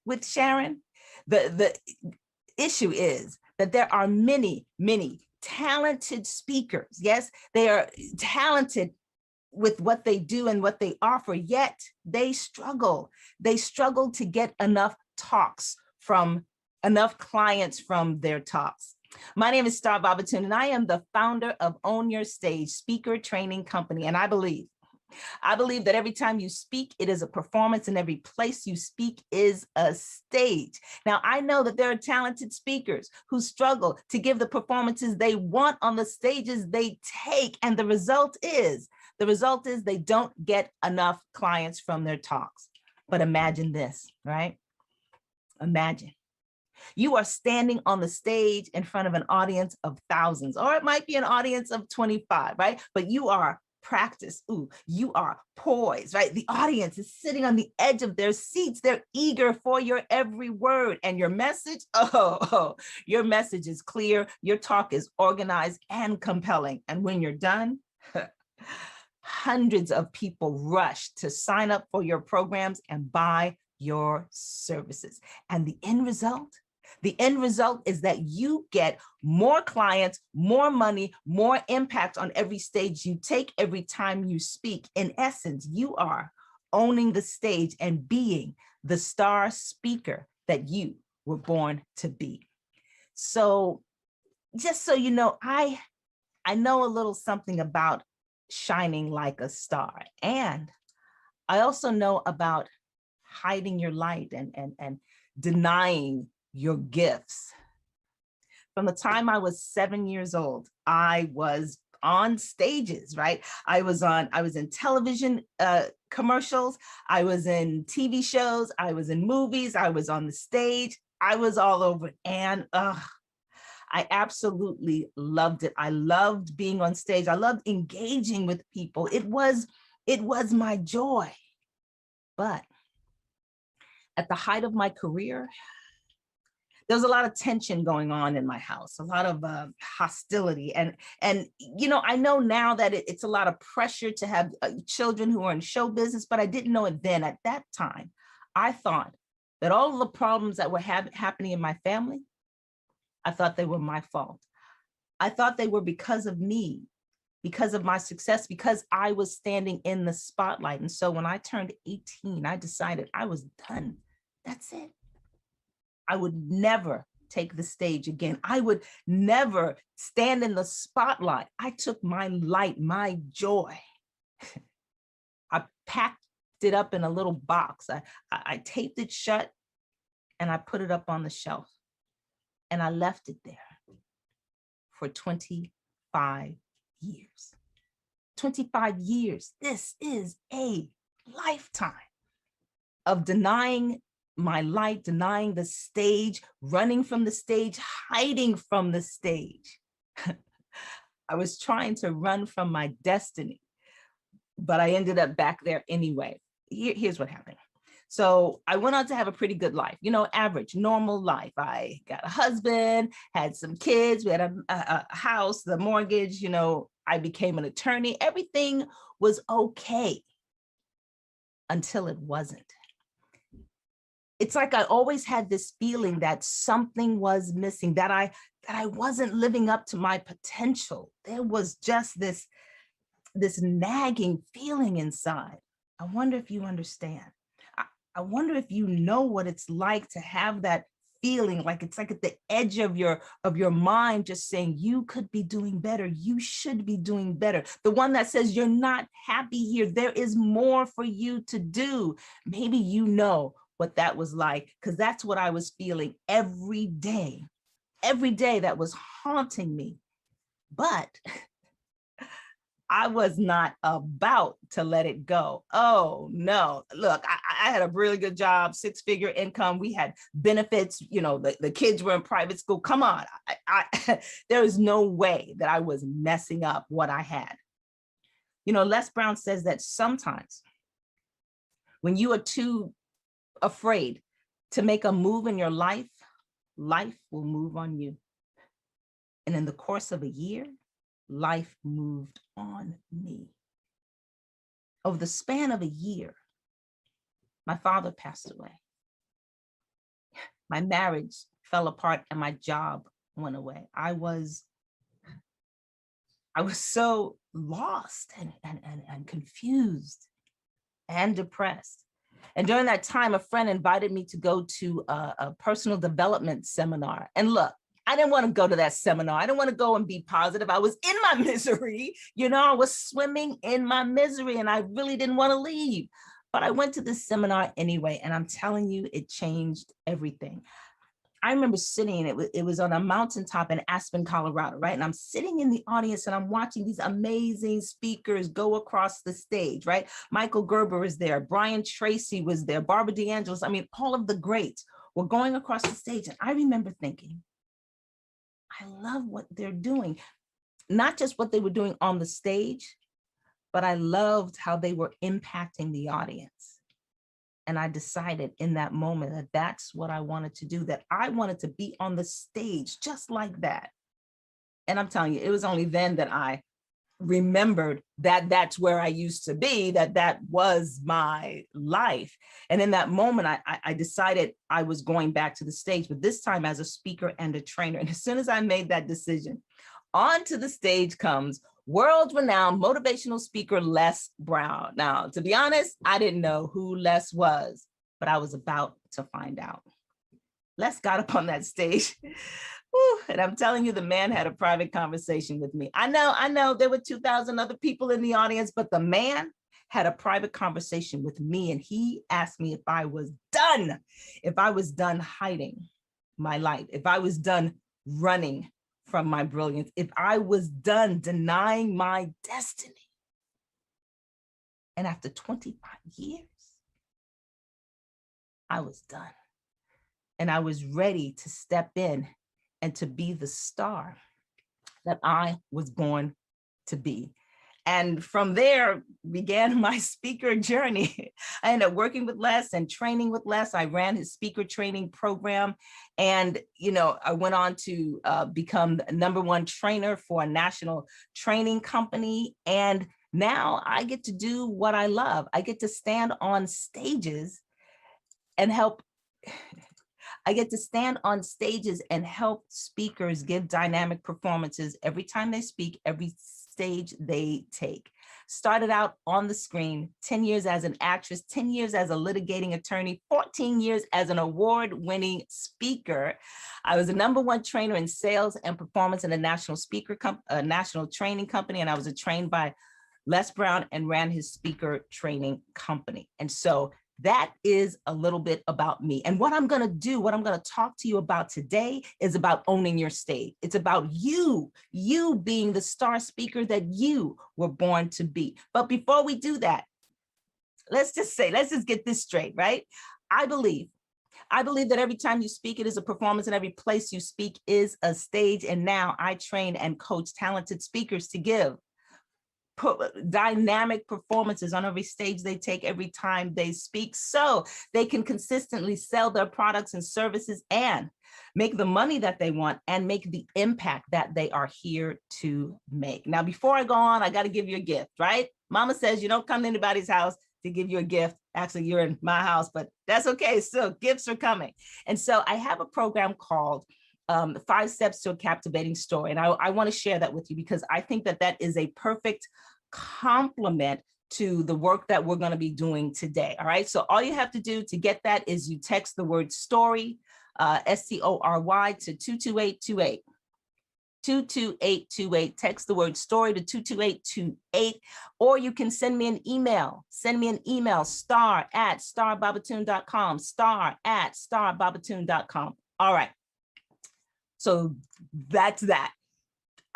with Sharon? The issue is that there are many, many talented speakers. Yes, they are talented with what they do and what they offer, yet they struggle. They struggle to get enough talks from enough clients from their talks. My name is Star Babatun, and I am the founder of Own Your Stage Speaker Training Company. And I believe that every time you speak, it is a performance, and every place you speak is a stage. Now, I know that there are talented speakers who struggle to give the performances they want on the stages they take. And the result is they don't get enough clients from their talks. But imagine this, right? Imagine you are standing on the stage in front of an audience of thousands, or it might be an audience of 25, right? But you are practiced. Ooh, you are poised, right? The audience is sitting on the edge of their seats. They're eager for your every word, and your message, your message is clear. Your talk is organized and compelling. And when you're done, hundreds of people rush to sign up for your programs and buy your services. And the end result is that you get more clients, more money, more impact on every stage you take, every time you speak. In essence, you are owning the stage and being the star speaker that you were born to be. So just so you know, I know a little something about shining like a star. And I also know about hiding your light and denying your gifts. From the time I was 7 years old, I was on stages, right? I was in television commercials, I was in TV shows, I was in movies, I was on the stage, I was all over. And I absolutely loved it. I loved being on stage. I loved engaging with people. It was my joy. But at the height of my career, there was a lot of tension going on in my house, a lot of hostility. And you know, I know now that it's a lot of pressure to have children who are in show business, but I didn't know it then. At that time, I thought that all of the problems that were happening in my family, I thought they were my fault. I thought they were because of me, because of my success, because I was standing in the spotlight. And so when I turned 18, I decided I was done. That's it. I would never take the stage again. I would never stand in the spotlight. I took my light, my joy. I packed it up in a little box. I taped it shut and I put it up on the shelf. And I left it there for 25 years. 25 years. This is a lifetime of denying my light, denying the stage, running from the stage, hiding from the stage. I was trying to run from my destiny, but I ended up back there anyway. Here's what happened. So I went on to have a pretty good life, you know, average, normal life. I got a husband, had some kids, we had a house, the mortgage, you know, I became an attorney. Everything was okay until it wasn't. It's like I always had this feeling that something was missing, that I wasn't living up to my potential. There was just this nagging feeling inside. I wonder if you understand. I wonder if you know what it's like to have that feeling, like it's like at the edge of your mind, just saying you could be doing better, you should be doing better. The one that says you're not happy here, there is more for you to do. Maybe you know what that was like, because that's what I was feeling every day that was haunting me. But I was not about to let it go. Oh no, look, I had a really good job, 6-figure income. We had benefits, you know, the kids were in private school. Come on, there is no way that I was messing up what I had. You know, Les Brown says that sometimes when you are too afraid to make a move in your life, life will move on you. And in the course of a year, life moved on me. Over the span of a year, my father passed away. My marriage fell apart and my job went away. I was so lost and confused and depressed. And during that time, a friend invited me to go to a personal development seminar. And look, I didn't want to go to that seminar. I didn't want to go and be positive. I was in my misery. You know, I was swimming in my misery and I really didn't want to leave. But I went to this seminar anyway, and I'm telling you, it changed everything. I remember sitting, it was on a mountaintop in Aspen, Colorado, right? And I'm sitting in the audience and I'm watching these amazing speakers go across the stage, right? Michael Gerber is there, Brian Tracy was there, Barbara DeAngelis. I mean, all of the greats were going across the stage. And I remember thinking, I love what they're doing. Not just what they were doing on the stage, but I loved how they were impacting the audience. And I decided in that moment that that's what I wanted to do, that I wanted to be on the stage just like that. And I'm telling you, it was only then that I remembered that that's where I used to be, that was my life. And in that moment, I decided I was going back to the stage, but this time as a speaker and a trainer. And as soon as I made that decision, onto the stage comes world-renowned motivational speaker Les Brown. Now, to be honest, I didn't know who Les was, but I was about to find out. Les got up on that stage. Whew, and I'm telling you, the man had a private conversation with me. I know there were 2,000 other people in the audience, but the man had a private conversation with me, and he asked me if I was done hiding my light, if I was done running from my brilliance, if I was done denying my destiny. And after 25 years, I was done. And I was ready to step in and to be the star that I was born to be. And from there began my speaker journey. I ended up working with Les and training with Les. I ran his speaker training program. And, you know, I went on to become the #1 trainer for a national training company. And now I get to do what I love. I get to stand on stages and help. I get to stand on stages and help speakers give dynamic performances every time they speak, every stage they take. Started out on the screen, 10 years as an actress, 10 years as a litigating attorney, 14 years as an award-winning speaker. I was a #1 trainer in sales and performance in a national national training company, and I was trained by Les Brown and ran his speaker training company. And so that is a little bit about me. And what I'm going to talk to you about today is about owning your stage. It's about you being the star speaker that you were born to be. But before we do that, let's just get this straight, right? I believe that every time you speak, it is a performance, and every place you speak is a stage. And now I train and coach talented speakers to give dynamic performances on every stage they take, every time they speak, so they can consistently sell their products and services and make the money that they want and make the impact that they are here to make. Now, before I go on, I got to give you a gift, right? Mama says you don't come to anybody's house to give you a gift. Actually, you're in my house, but that's okay. Still, gifts are coming. And so I have a program called 5 Steps to a Captivating Story. And I want to share that with you because I think that is a perfect complement to the work that we're going to be doing today. All right. So all you have to do to get that is you text the word story, STORY, to 22828. 22828. Text the word story to 22828, or you can send me an email. star@starbabatoon.com, star@starbabatoon.com. All right. So that's that.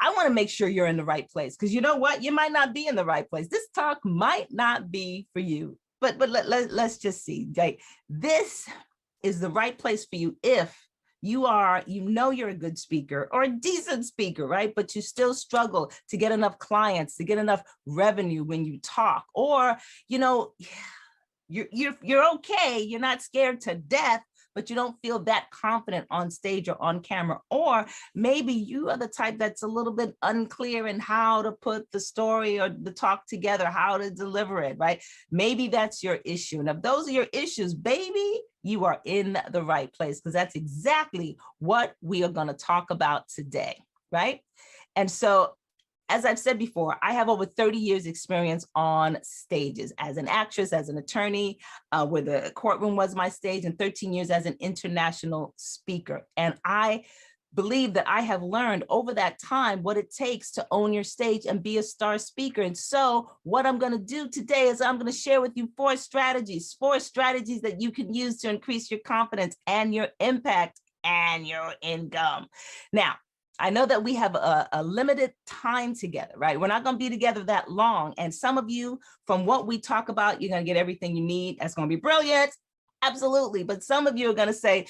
I want to make sure you're in the right place, because you know what? You might not be in the right place. This talk might not be for you, but let's just see. Right? This is the right place for you if you're a good speaker or a decent speaker, right? But you still struggle to get enough clients, to get enough revenue when you talk, or, you know, you're okay. You're not scared to death, but you don't feel that confident on stage or on camera. Or maybe you are the type that's a little bit unclear in how to put the story or the talk together, how to deliver it, right? Maybe that's your issue. And if those are your issues, baby, you are in the right place, because that's exactly what we are going to talk about today, right? And so, as I've said before, I have over 30 years experience on stages as an actress, as an attorney, where the courtroom was my stage, and 13 years as an international speaker. And I believe that I have learned over that time what it takes to own your stage and be a star speaker. And so what I'm going to do today is I'm going to share with you four strategies that you can use to increase your confidence and your impact and your income. Now, I know that we have a limited time together, right? We're not going to be together that long. And some of you, from what we talk about, you're going to get everything you need. That's going to be brilliant. Absolutely. But some of you are going to say,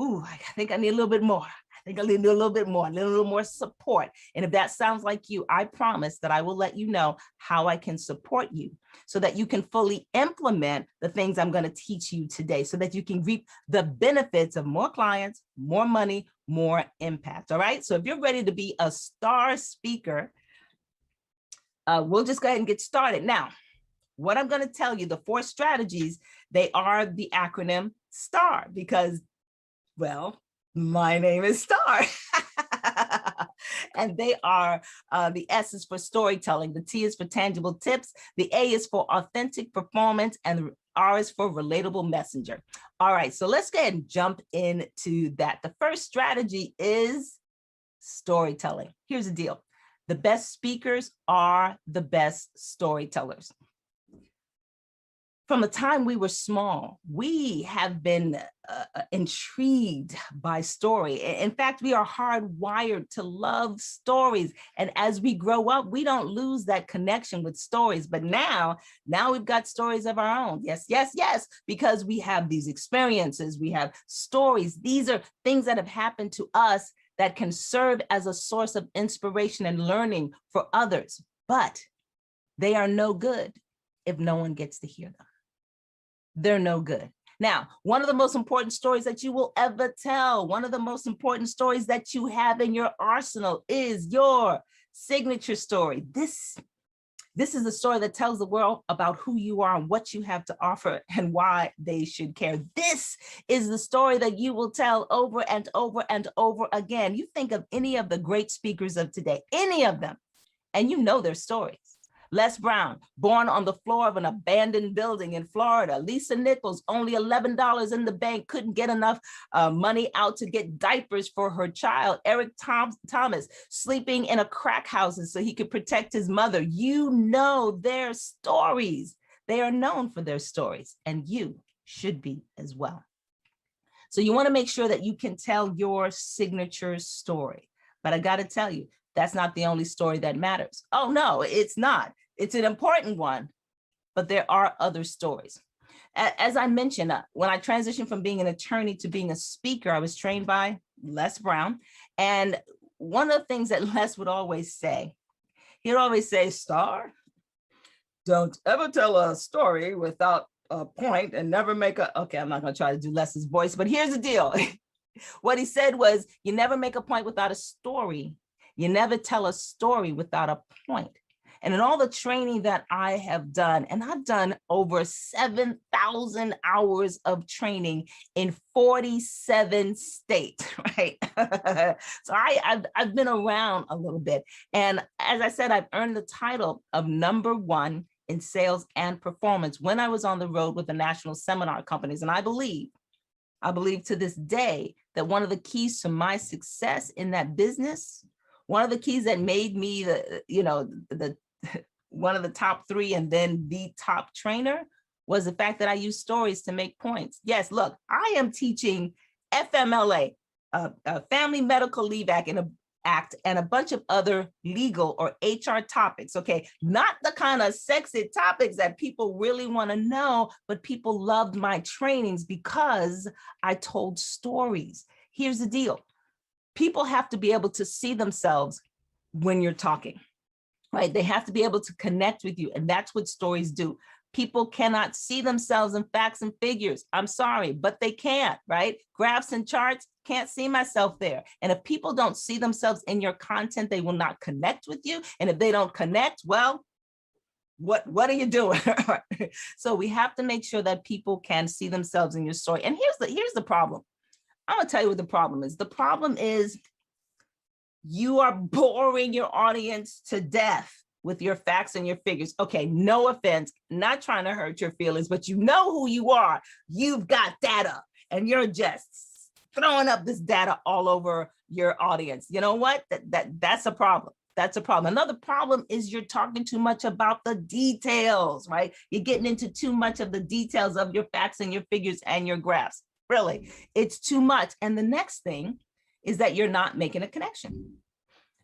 ooh, I think I need a little bit more. I think I need a little bit more, a little more support. And if that sounds like you, I promise that I will let you know how I can support you so that you can fully implement the things I'm going to teach you today, so that you can reap the benefits of more clients, more money, more impact. All right. So if you're ready to be a star speaker, we'll just go ahead and get started. Now, what I'm going to tell you, the four strategies, they are the acronym STAR, because, well, my name is Star. And they are, the S is for storytelling, the T is for tangible tips, the A is for authentic performance, and the R is for relatable messenger. All right, so let's go ahead and jump into that. The first strategy is storytelling. Here's the deal. The best speakers are the best storytellers. From the time we were small, we have been intrigued by story. In fact, we are hardwired to love stories. And as we grow up, we don't lose that connection with stories. But now we've got stories of our own. Yes, yes, yes, because we have these experiences, we have stories. These are things that have happened to us that can serve as a source of inspiration and learning for others. But they are no good if no one gets to hear them. They're no good. Now, one of the most important stories that you will ever tell, one of the most important stories that you have in your arsenal is your signature story. This is the story that tells the world about who you are and what you have to offer and why they should care. This is the story that you will tell over and over and over again. You think of any of the great speakers of today, any of them, and you know their stories. Les Brown, born on the floor of an abandoned building in Florida. Lisa Nichols, only $11 in the bank, couldn't get enough money out to get diapers for her child. Eric Thomas, sleeping in a crack house so he could protect his mother. You know their stories. They are known for their stories, and you should be as well. So you want to make sure that you can tell your signature story. But I got to tell you, that's not the only story that matters. Oh, no, it's not. It's an important one, but there are other stories. As I mentioned, when I transitioned from being an attorney to being a speaker, I was trained by Les Brown. And one of the things that Les would always say, he'd always say, Star, don't ever tell a story without a point and never make a, okay, I'm not going to try to do Les's voice, but here's the deal. What he said was, you never make a point without a story. You never tell a story without a point. And in all the training that I have done, and I've done over 7,000 hours of training in 47 states, right? So I've been around a little bit. And as I said, I've earned the title of #1 in sales and performance when I was on the road with the national seminar companies. And I believe to this day that one of the keys to my success in that business, one of the keys that made me one of the top 3 and then the top trainer was the fact that I use stories to make points. Yes, look, I am teaching FMLA, Family Medical Leave Act, and a bunch of other legal or HR topics, okay? Not the kind of sexy topics that people really want to know, but people loved my trainings because I told stories. Here's the deal. People have to be able to see themselves when you're talking, right? They have to be able to connect with you. And that's what stories do. People cannot see themselves in facts and figures. I'm sorry, but they can't, right? Graphs and charts, can't see myself there. And if people don't see themselves in your content, they will not connect with you. And if they don't connect, well, what are you doing? So we have to make sure that people can see themselves in your story. And here's the problem. I'm gonna tell you what the problem is. The problem is you are boring your audience to death with your facts and your figures. Okay, no offense, not trying to hurt your feelings, but you know who you are. You've got data and you're just throwing up this data all over your audience. You know what? That's a problem. That's a problem. Another problem is you're talking too much about the details, right? You're getting into too much of the details of your facts and your figures and your graphs. Really, it's too much. And the next thing is that you're not making a connection.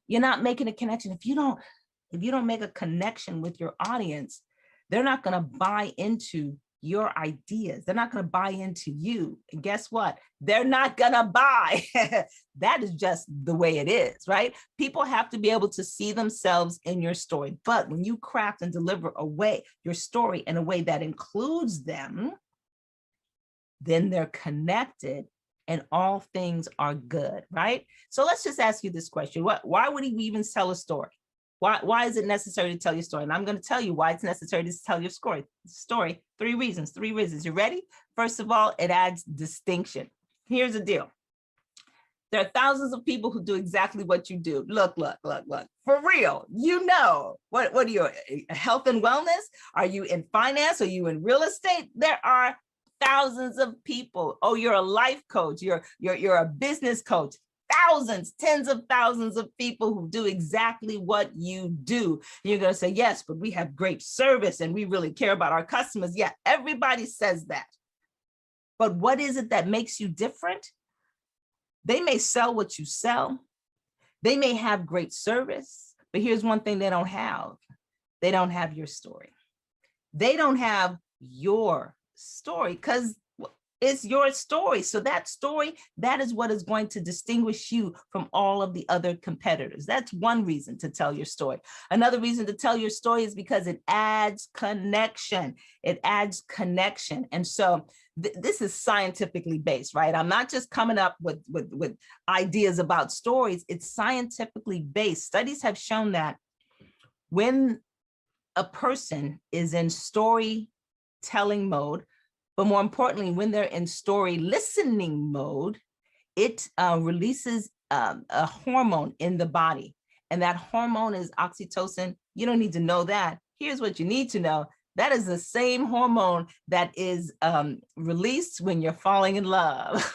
You're not making a connection. If you don't make a connection with your audience, they're not going to buy into your ideas. They're not going to buy into you. And guess what? They're not going to buy. That is just the way it is, right? People have to be able to see themselves in your story. But when you craft and deliver your story in a way that includes them, then they're connected and all things are good, right? So let's just ask you this question. Why would we even tell a story? Why is it necessary to tell your story? And I'm going to tell you why it's necessary to tell your story. Three reasons. You ready? First of all, it adds distinction. Here's the deal. There are thousands of people who do exactly what you do. Look. For real, you know, what are you, health and wellness? Are you in finance? Are you in real estate? There are thousands of people. Oh, you're a life coach. You're a business coach. Thousands, tens of thousands of people who do exactly what you do. You're going to say, yes, but we have great service and we really care about our customers. Yeah, everybody says that. But what is it that makes you different? They may sell what you sell. They may have great service, but here's one thing they don't have. They don't have your story. They don't have your story because it's your story. So that story, that is what is going to distinguish you from all of the other competitors. That's one reason to tell your story. Another reason to tell your story is because it adds connection. It adds connection. And so this is scientifically based, right? I'm not just coming up with ideas about stories. It's scientifically based. Studies have shown that when a person is in storytelling mode, but more importantly, when they're in story listening mode, it releases a hormone in the body. And that hormone is oxytocin. You don't need to know that. Here's what you need to know. That is the same hormone that is released when you're falling in love.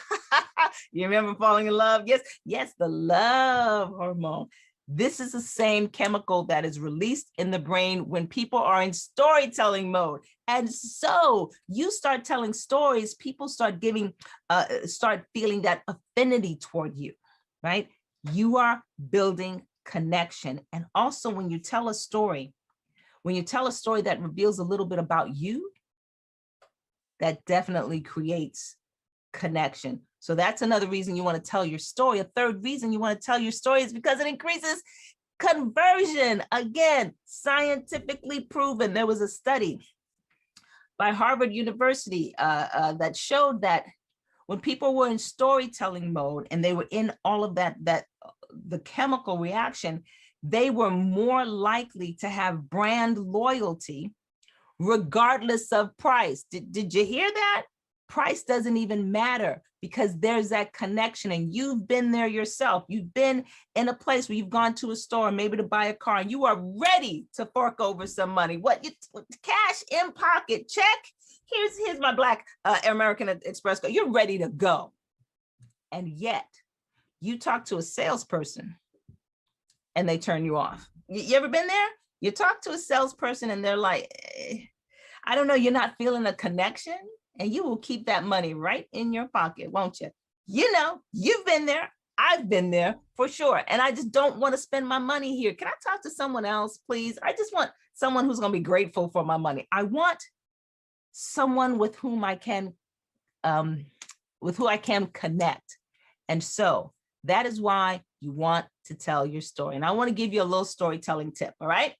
You remember falling in love? Yes, the love hormone. This is the same chemical that is released in the brain when people are in storytelling mode. And so you start telling stories, people start start feeling that affinity toward you, right? You are building connection. And also when you tell a story that reveals a little bit about you, that definitely creates connection. So that's another reason you want to tell your story. A third reason you want to tell your story is because it increases conversion. Again, scientifically proven. There was a study by Harvard University that showed that when people were in storytelling mode and they were in all of the chemical reaction, they were more likely to have brand loyalty regardless of price. Did you hear that? Price doesn't even matter because there's that connection and you've been there yourself. You've been in a place where you've gone to a store, maybe to buy a car, and you are ready to fork over some money. Cash in pocket, check. Here's my Black American Express card. You're ready to go. And yet you talk to a salesperson and they turn you off. You ever been there? You talk to a salesperson and they're like, I don't know, you're not feeling a connection. And you will keep that money right in your pocket, won't you? You know, you've been there. I've been there for sure. And I just don't want to spend my money here. Can I talk to someone else, please? I just want someone who's going to be grateful for my money. I want someone with whom I can connect. And so that is why you want to tell your story. And I want to give you a little storytelling tip, all right?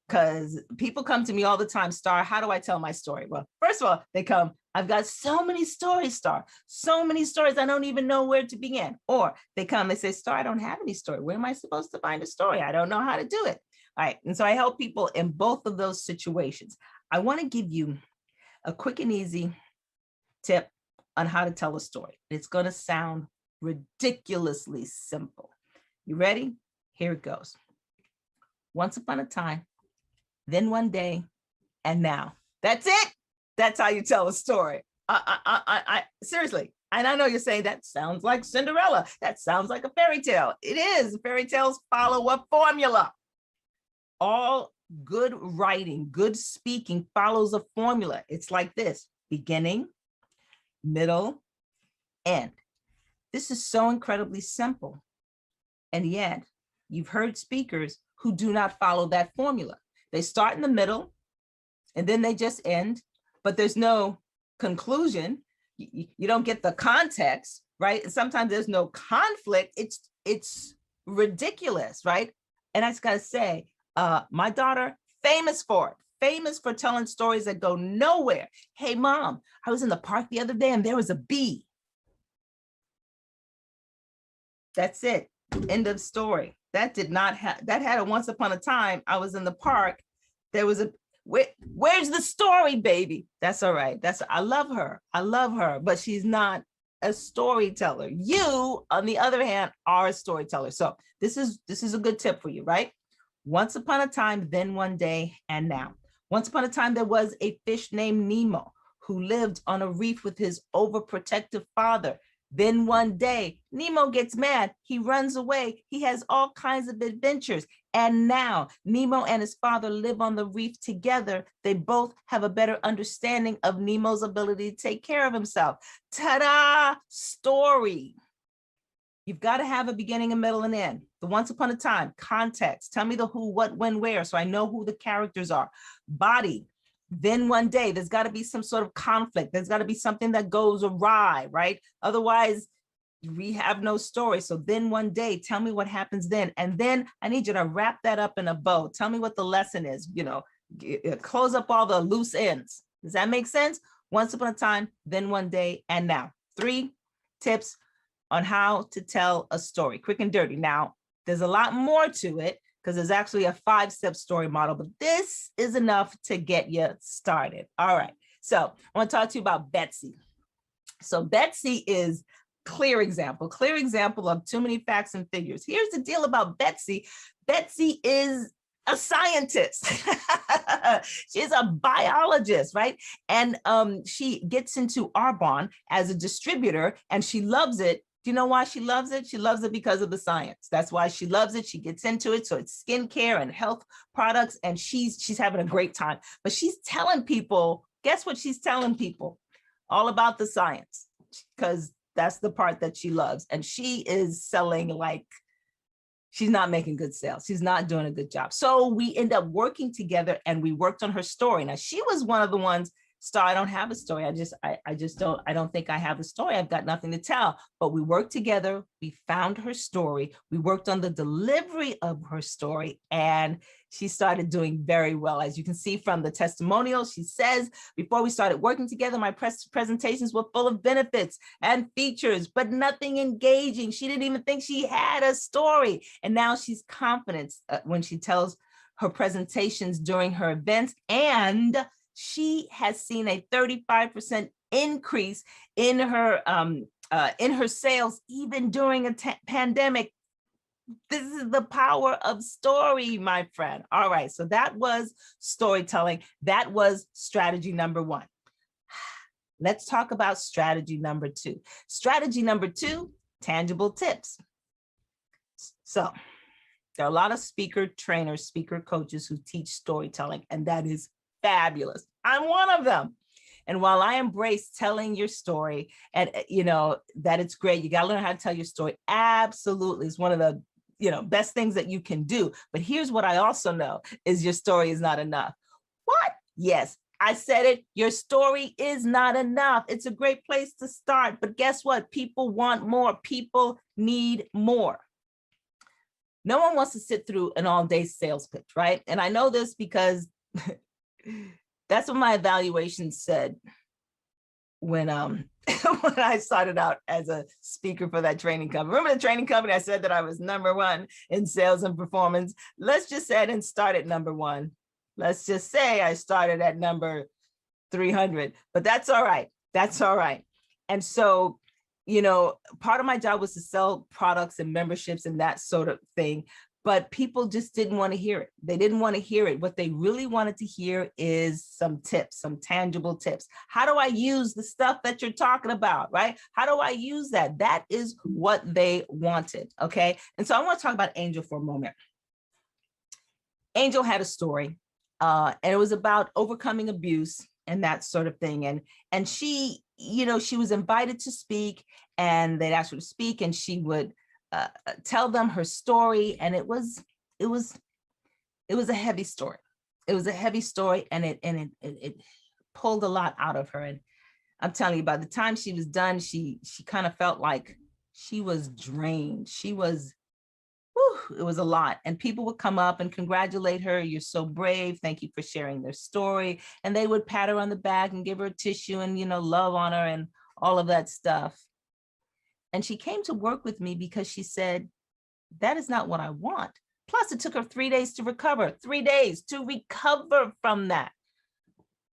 Because people come to me all the time, Star, how do I tell my story? Well, first of all, they come, I've got so many stories, Star, so many stories, I don't even know where to begin. Or they come, they say, Star, I don't have any story. Where am I supposed to find a story? I don't know how to do it. All right. And so I help people in both of those situations. I want to give you a quick and easy tip on how to tell a story. It's going to sound ridiculously simple. You ready? Here it goes. Once upon a time, then one day, and now. That's it. That's how you tell a story. Seriously. And I know you're saying that sounds like Cinderella. That sounds like a fairy tale. It is. Fairy tales follow a formula. All good writing, good speaking follows a formula. It's like this: beginning, middle, end. This is so incredibly simple. And yet, you've heard speakers who do not follow that formula. They start in the middle, and then they just end, but there's no conclusion. You don't get the context, right? And sometimes there's no conflict. It's ridiculous, right? And I just gotta say, my daughter, famous for telling stories that go nowhere. Hey, Mom, I was in the park the other day and there was a bee. That's it. End of story. That did not have, that had a once upon a time. I was in the park. There was a, where's the story, baby? That's all right. I love her. I love her, but she's not a storyteller. You, on the other hand, are a storyteller. So this is a good tip for you, right? Once upon a time, then one day, and now. Once upon a time, there was a fish named Nemo who lived on a reef with his overprotective father. Then one day, Nemo gets mad. He runs away. He has all kinds of adventures. And now Nemo and his father live on the reef together. They both have a better understanding of Nemo's ability to take care of himself. Ta-da! Story. You've got to have a beginning, a middle, and end. The once upon a time, context. Tell me the who, what, when, where, so I know who the characters are. Body. Then one day, there's got to be some sort of conflict. There's got to be something that goes awry, right? Otherwise, we have no story. So then one day, tell me what happens then. And then I need you to wrap that up in a bow. Tell me what the lesson is, close up all the loose ends. Does that make sense? Once upon a time, then one day, and now. 3 tips on how to tell a story, quick and dirty. Now, there's a lot more to it because there's actually a 5-step story model, but this is enough to get you started. All right, so I want to talk to you about Betsy. So Betsy is clear example of too many facts and figures. Here's the deal about Betsy. Betsy is a scientist. She's a biologist, right? And she gets into Arbonne as a distributor and she loves it. Do you know why she loves it? She loves it because of the science. That's why she loves it. She gets into it. So it's skincare and health products, and she's having a great time. But she's telling people, guess what she's telling people? All about the science, because that's the part that she loves. And she is selling like, she's not making good sales. She's not doing a good job. So we end up working together and we worked on her story. Now, she was one of the ones, I don't have a story. I don't think I have a story. I've got nothing to tell, but we worked together. We found her story. We worked on the delivery of her story and she started doing very well. As you can see from the testimonial, she says, before we started working together, my presentations were full of benefits and features, but nothing engaging. She didn't even think she had a story. And now she's confident when she tells her presentations during her events, and she has seen a 35% increase in her sales, even during a pandemic. This is the power of story, my friend. All right, so that was storytelling. That was strategy number 1. Let's talk about strategy number 2. Strategy number 2, tangible tips. So there are a lot of speaker trainers, speaker coaches who teach storytelling, and that is fabulous. I'm one of them. And while I embrace telling your story and that it's great, you got to learn how to tell your story. Absolutely. It's one of the best things that you can do. But here's what I also know is your story is not enough. What? Yes, I said it. Your story is not enough. It's a great place to start. But guess what? People want more. People need more. No one wants to sit through an all-day sales pitch, right? And I know this because that's what my evaluation said when when I started out as a speaker for that training company. Remember the training company? I said that I was #1 in sales and performance. Let's just say I didn't start at #1. Let's just say I started at number 300, but that's all right. That's all right. And so, you know, part of my job was to sell products and memberships and that sort of thing, but people just didn't want to hear it. They didn't want to hear it. What they really wanted to hear is some tips, some tangible tips. How do I use the stuff that you're talking about, right? How do I use that? That is what they wanted, okay? And so I want to talk about Angel for a moment. Angel had a story, and it was about overcoming abuse and that sort of thing. And she, you know, she was invited to speak, and they'd ask her to speak, and she would tell them her story. And it was a heavy story. It was a heavy story, and it pulled a lot out of her. And I'm telling you, by the time she was done, she kind of felt like she was drained. She was, whew, it was a lot. And people would come up and congratulate her. You're so brave. Thank you for sharing their story. And they would pat her on the back and give her a tissue and, you know, love on her and all of that stuff. And she came to work with me because she said, that is not what I want. Plus, it took her 3 days to recover, 3 days to recover from that.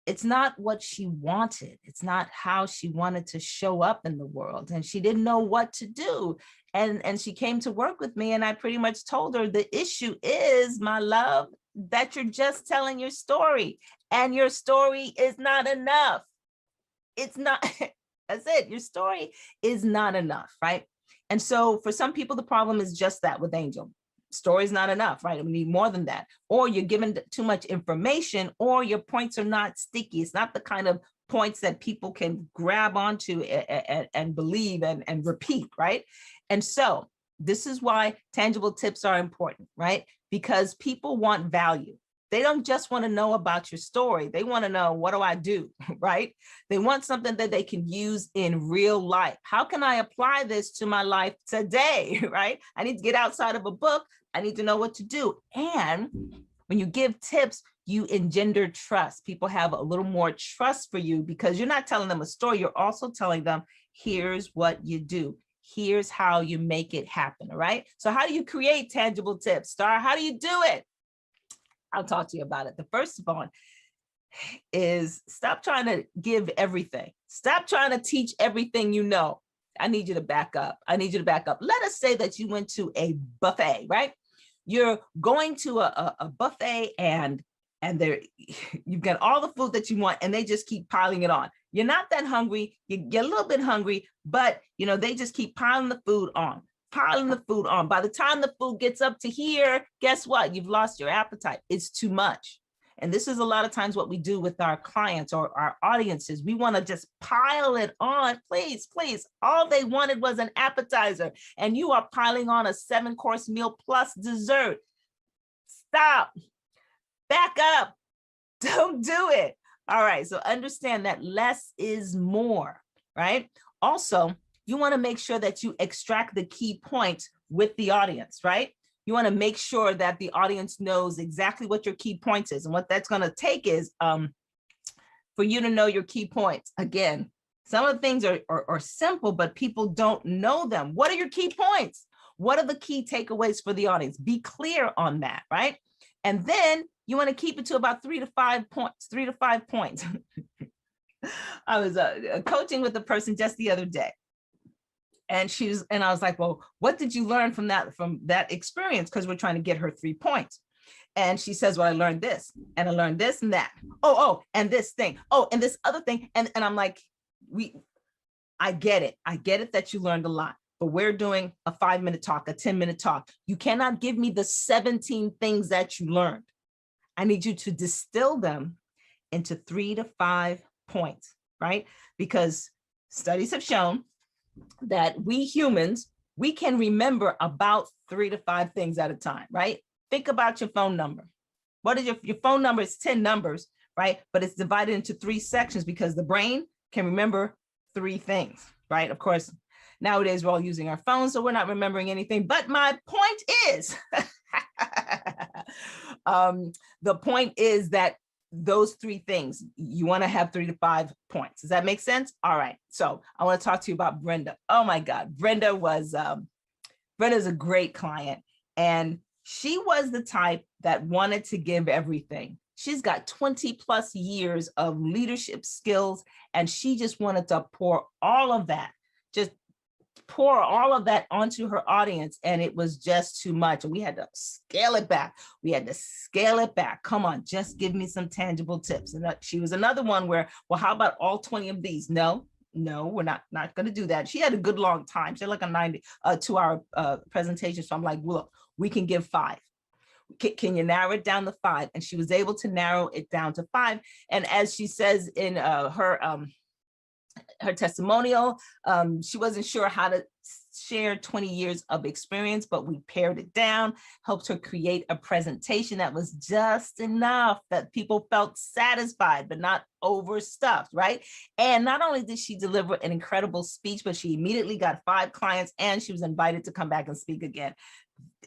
It's not what she wanted. It's not how she wanted to show up in the world. And she didn't know what to do. And she came to work with me, and I pretty much told her, the issue is, my love, that you're just telling your story, and your story is not enough. It's not, that's it. Your story is not enough, right? And so for some people, the problem is just that with Angel. Story's not enough, right? We need more than that. Or you're given too much information, or your points are not sticky. It's not the kind of points that people can grab onto and believe and repeat, right? And so this is why tangible tips are important, right? Because people want value. They don't just want to know about your story. They want to know, what do I do, right? They want something that they can use in real life. How can I apply this to my life today, right? I need to get outside of a book. I need to know what to do. And when you give tips, you engender trust. People have a little more trust for you because you're not telling them a story. You're also telling them, here's what you do. Here's how you make it happen, all right? So how do you create tangible tips, Star? How do you do it? I'll talk to you about it. The first one is stop trying to give everything. Stop trying to teach everything you know. I need you to back up. I need you to back up. Let us say that you went to a buffet, right? You're going to a buffet and there you've got all the food that you want, and they just keep piling it on. You're not that hungry. You get a little bit hungry, but you know, they just keep piling the food on. Piling the food on. By the time the food gets up to here, guess what? You've lost your appetite. It's too much. And this is a lot of times what we do with our clients or our audiences. We want to just pile it on. Please, please. All they wanted was an appetizer, and you are piling on a 7-course meal plus dessert. Stop. Back up. Don't do it. All right. So understand that less is more, right? Also, you want to make sure that you extract the key points with the audience, right? You want to make sure that the audience knows exactly what your key points is. And what that's going to take is for you to know your key points. Again, some of the things are simple, but people don't know them. What are your key points? What are the key takeaways for the audience? Be clear on that, right? And then you want to keep it to about 3 to 5 points, 3 to 5 points. I was coaching with a person just the other day. And I was like, well, what did you learn from that experience? Because we're trying to get her 3 points. And she says, well, I learned this, and I learned this and that. Oh, and this thing. Oh, and this other thing. And I'm like, I get it. I get it that you learned a lot, but we're doing a 5-minute talk, a 10-minute talk. You cannot give me the 17 things that you learned. I need you to distill them into 3 to 5 points, right? Because studies have shown that we humans, we can remember about 3 to 5 things at a time, right? Think about your phone number. What is your phone number? Is 10 numbers, right? But it's divided into 3 sections because the brain can remember 3 things, right? Of course, nowadays we're all using our phones, so we're not remembering anything. But my point is, the point is that those three things. You want to have 3 to 5 points. Does that make sense? All right. So I want to talk to you about Brenda. Oh my God. Brenda's a great client. And she was the type that wanted to give everything. She's got 20 plus years of leadership skills, and she just wanted to pour all of that, onto her audience. And it was just too much. And we had to scale it back. Come on, just give me some tangible tips. And she was another one where, well, how about all 20 of these? No, we're not going to do that. She had a good long time. She had like a 2-hour presentation. So I'm like, look, we can give 5. Can you narrow it down to 5? And she was able to narrow it down to 5. And as she says in her testimonial, she wasn't sure how to share 20 years of experience, but we pared it down, helped her create a presentation that was just enough that people felt satisfied, but not overstuffed, right? And not only did she deliver an incredible speech, but she immediately got 5 clients and she was invited to come back and speak again.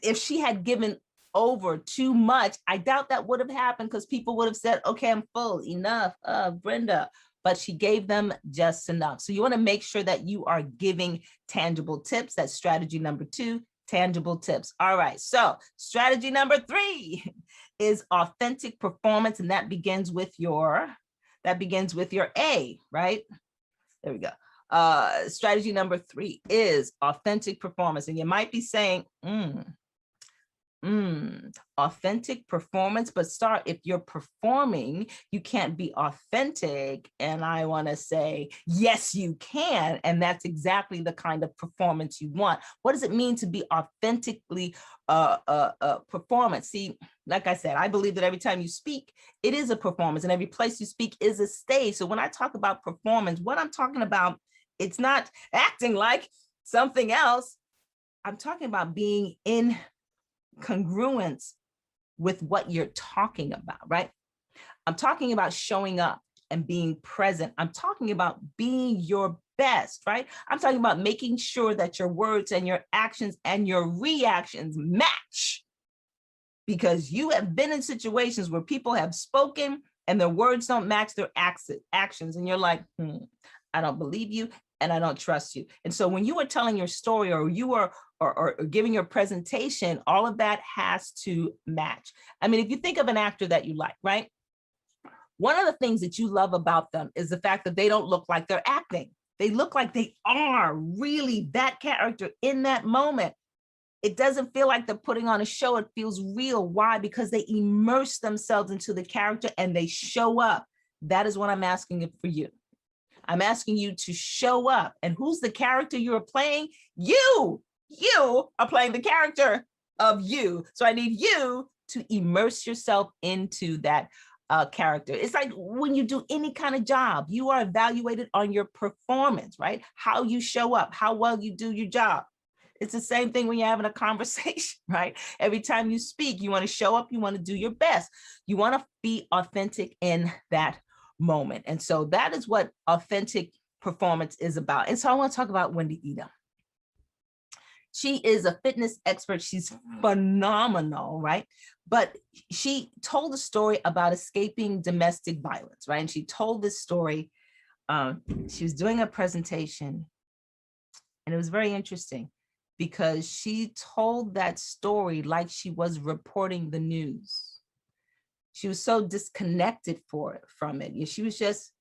If she had given over too much, I doubt that would have happened, because people would have said, okay, I'm full, enough, Brenda. But she gave them just enough. So you want to make sure that you are giving tangible tips. That's strategy number 2, tangible tips. All right, so strategy number 3 is authentic performance, and that begins with your A, right? There we go. Strategy number 3 is authentic performance. And you might be saying, authentic performance, but start, if you're performing, you can't be authentic. And I want to say, yes, you can. And that's exactly the kind of performance you want. What does it mean to be authentically performance? See, like I said, I believe that every time you speak, it is a performance, and every place you speak is a stage. So when I talk about performance, what I'm talking about, it's not acting like something else. I'm talking about being in congruence with what you're talking about, right? I'm talking about showing up and being present. I'm talking about being your best, right? I'm talking about making sure that your words and your actions and your reactions match, because you have been in situations where people have spoken and their words don't match their actions. And you're like, I don't believe you and I don't trust you. And so when you are telling your story, or you are or giving your presentation, all of that has to match. I mean, if you think of an actor that you like, right? One of the things that you love about them is the fact that they don't look like they're acting. They look like they are really that character in that moment. It doesn't feel like they're putting on a show. It feels real. Why? Because they immerse themselves into the character and they show up. That is what I'm asking for you. I'm asking you to show up. And who's the character you're playing? You are playing the character of you. So I need you to immerse yourself into that character. It's like when you do any kind of job, you are evaluated on your performance, right? How you show up, how well you do your job. It's the same thing when you're having a conversation, right? Every time you speak, you want to show up, you want to do your best. You want to be authentic in that moment. And so that is what authentic performance is about. And so I want to talk about Wendy Ida. She is a fitness expert. She's phenomenal, right? But she told a story about escaping domestic violence, right? And she told this story. She was doing a presentation, and it was very interesting because she told that story like she was reporting the news. She was so disconnected from it. She was just,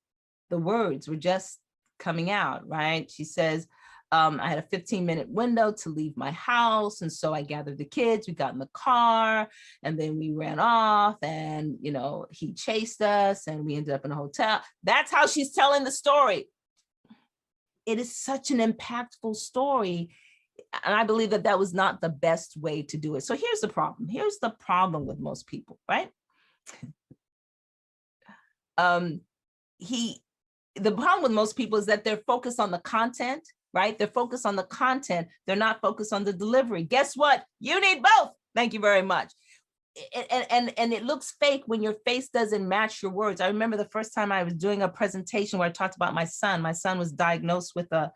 the words were just coming out, right? She says, I had a 15-minute window to leave my house. And so I gathered the kids, we got in the car, and then we ran off, and, you know, he chased us and we ended up in a hotel. That's how she's telling the story. It is such an impactful story. And I believe that that was not the best way to do it. So here's the problem. Here's the problem with most people, right? The problem with most people is that they're focused on the content, right? They're focused on the content. They're not focused on the delivery. Guess what? You need both. Thank you very much. And it looks fake when your face doesn't match your words. I remember the first time I was doing a presentation where I talked about my son. My son was diagnosed with a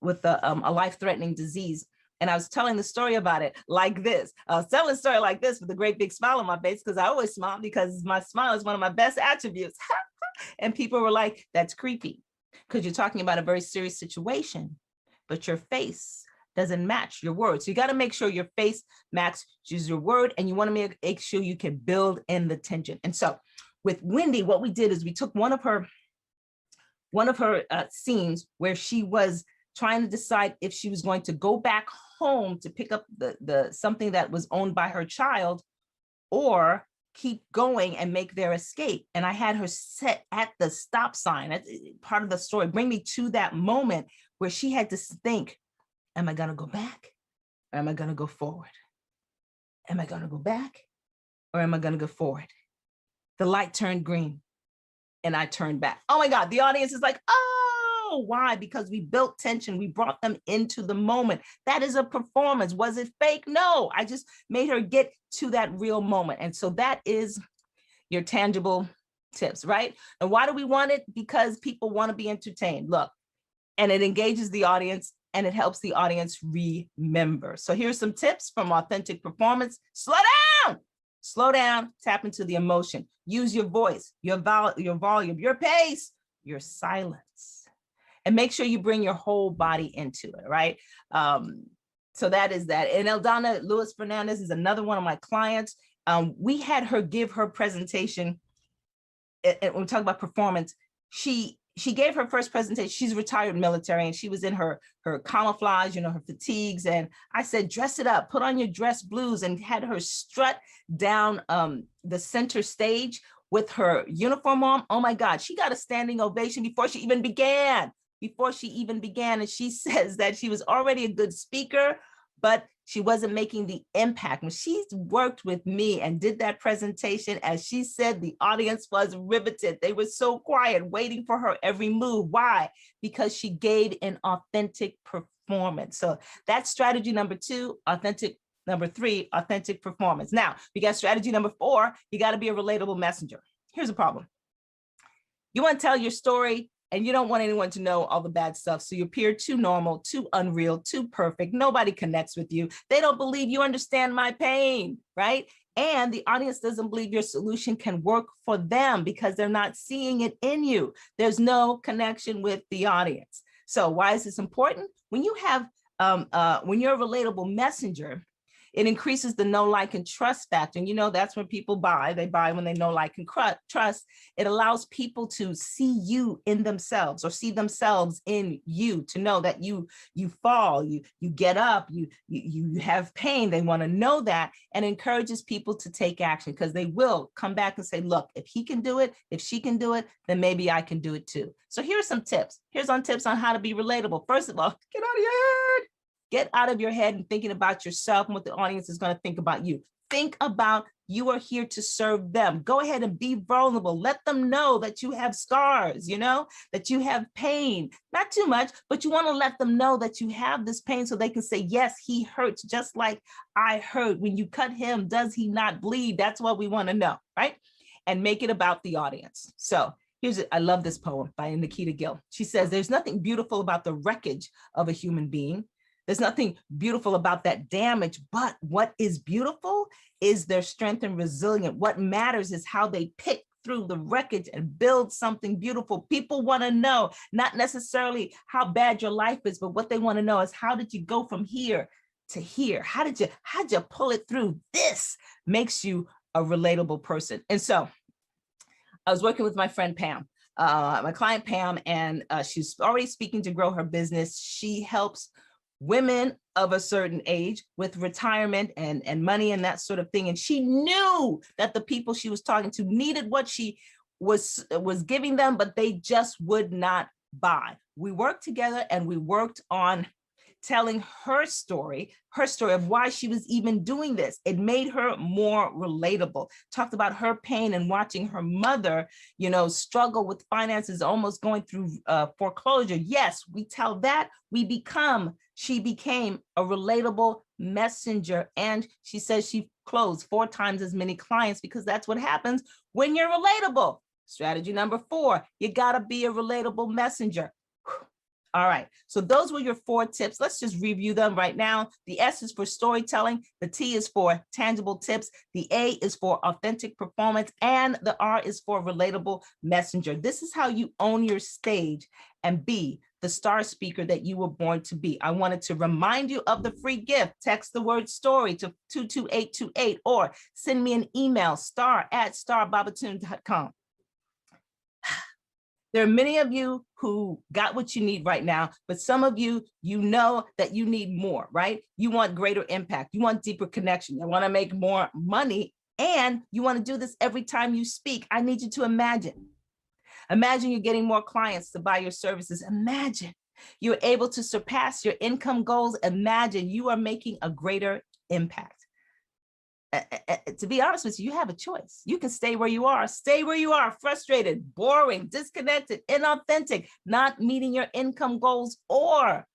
life-threatening disease. And I was telling the story about it like this. I was telling the story like this with a great big smile on my face, because I always smile, because my smile is one of my best attributes. And people were like, that's creepy, because you're talking about a very serious situation, but your face doesn't match your words. So you got to make sure your face matches your word, and you want to make sure you can build in the tension. And so with Wendy, what we did is we took one of her scenes where she was trying to decide if she was going to go back home to pick up the something that was owned by her child, or keep going and make their escape. And I had her set at the stop sign. That's part of the story. Bring me to that moment where she had to think, am I going to go back, or am I going to go forward? Am I going to go back, or am I going to go forward? The light turned green and I turned back. Oh my God, the audience is like, oh, why? Because we built tension. We brought them into the moment. That is a performance. Was it fake? No, I just made her get to that real moment. And so that is your tangible tips, right? And why do we want it? Because people want to be entertained. Look, and it engages the audience, and it helps the audience remember. So here's some tips from authentic performance. Slow down, tap into the emotion. Use your voice, your volume, your pace, your silence, and make sure you bring your whole body into it, right? So that is that. And Eldana Lewis Fernandez is another one of my clients. We had her give her presentation, and when we talk about performance, she gave her first presentation. She's retired military, and she was in her camouflage, her fatigues. And I said, dress it up, put on your dress blues, and had her strut down the center stage with her uniform on. Oh my God, she got a standing ovation before she even began. And she says that she was already a good speaker, but she wasn't making the impact. When she's worked with me and did that presentation, as she said, the audience was riveted. They were so quiet, waiting for her every move. Why? Because she gave an authentic performance. So that's strategy number 2, authentic. Number 3, authentic performance. Now, we got strategy number 4, you got to be a relatable messenger. Here's a problem. You want to tell your story, and you don't want anyone to know all the bad stuff. So you appear too normal, too unreal, too perfect. Nobody connects with you. They don't believe you understand my pain, right? And the audience doesn't believe your solution can work for them because they're not seeing it in you. There's no connection with the audience. So why is this important? When you have, when you're a relatable messenger, it increases the know, like, and trust factor. And that's when people buy. They buy when they know, like, and trust. It allows people to see you in themselves, or see themselves in you, to know that you fall, you get up, you have pain. They want to know that, and encourages people to take action, because they will come back and say, look, if he can do it, if she can do it, then maybe I can do it too. So here's some tips. Here's some tips on how to be relatable. First of all, get out of your head. Get out of your head and thinking about yourself and what the audience is going to think about you. Think about you are here to serve them. Go ahead and be vulnerable. Let them know that you have scars, that you have pain. Not too much, but you want to let them know that you have this pain, so they can say, yes, he hurts just like I hurt. When you cut him, does he not bleed? That's what we want to know, right? And make it about the audience. So I love this poem by Nikita Gill. She says, there's nothing beautiful about the wreckage of a human being. There's nothing beautiful about that damage, but what is beautiful is their strength and resilience. What matters is how they pick through the wreckage and build something beautiful. People want to know, not necessarily how bad your life is, but what they want to know is, how did you go from here to here? How'd you pull it through? This makes you a relatable person. And so I was working with my friend Pam, my client Pam, and she's already speaking to grow her business. She helps women of a certain age with retirement and money and that sort of thing. And she knew that the people she was talking to needed what she was giving them, but they just would not buy. We worked together, and we worked on telling her story of why she was even doing this. It made her more relatable. Talked about her pain and watching her mother, struggle with finances, almost going through foreclosure. Yes, we tell that. She became a relatable messenger. And she says she closed 4 times as many clients, because that's what happens when you're relatable. Strategy number 4, you gotta be a relatable messenger. All right. So those were your 4 tips. Let's just review them right now. The S is for storytelling. The T is for tangible tips. The A is for authentic performance. And the R is for relatable messenger. This is how you own your stage and be the star speaker that you were born to be. I wanted to remind you of the free gift. Text the word story to 22828 or send me an email, star@starbabatoon.com. There are many of you who got what you need right now, but some of you, you know that you need more, right? You want greater impact. You want deeper connection. You want to make more money, and you want to do this every time you speak. I need you to imagine. Imagine you're getting more clients to buy your services. Imagine you're able to surpass your income goals. Imagine you are making a greater impact. To be honest with you, you have a choice. You can stay where you are, frustrated, boring, disconnected, inauthentic, not meeting your income goals, or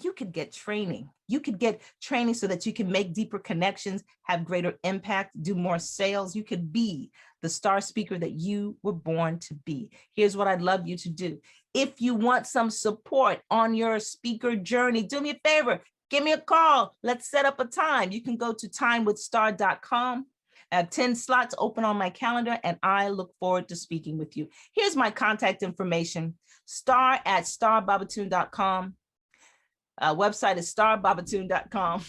you could get training. You could get training so that you can make deeper connections, have greater impact, do more sales. You could be the star speaker that you were born to be. Here's what I'd love you to do. If you want some support on your speaker journey, do me a favor. Give me a call. Let's set up a time. You can go to timewithstar.com. I have 10 slots open on my calendar, and I look forward to speaking with you. Here's my contact information, star@starbabatoon.com. Website is starbabatoon.com.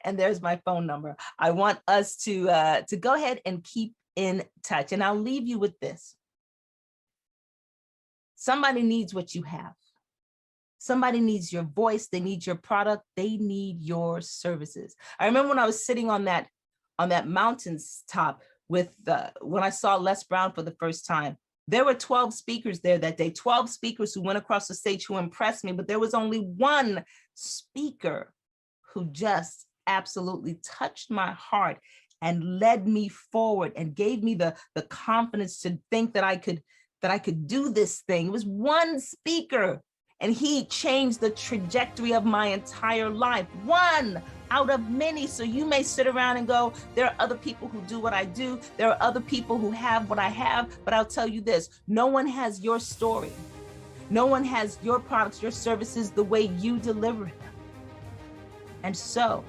And there's my phone number. I want us to go ahead and keep in touch. And I'll leave you with this. Somebody needs what you have. Somebody needs your voice. They need your product. They need your services. I remember when I was sitting on that mountain's top with when I saw Les Brown for the first time. There were 12 speakers there that day, 12 speakers who went across the stage who impressed me, but there was only one speaker who just absolutely touched my heart and led me forward and gave me the confidence to think that I could do this thing. It was one speaker. And he changed the trajectory of my entire life. One out of many. So you may sit around and go, there are other people who do what I do. There are other people who have what I have. But I'll tell you this, no one has your story. No one has your products, your services the way you deliver them. And so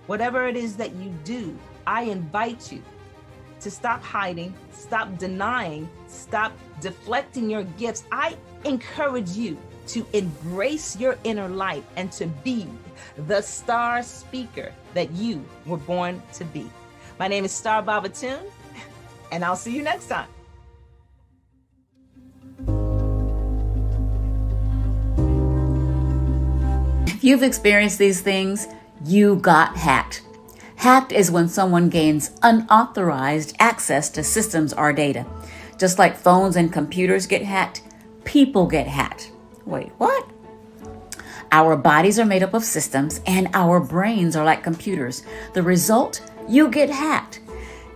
whatever it is that you do, I invite you to stop hiding, stop denying, stop deflecting your gifts. I encourage you to embrace your inner light and to be the star speaker that you were born to be. My name is Star Babatoon, and I'll see you next time. If you've experienced these things, you got hacked. Hacked is when someone gains unauthorized access to systems or data. Just like phones and computers get hacked, people get hacked. Wait, what? Our bodies are made up of systems and our brains are like computers. The result, you get hacked.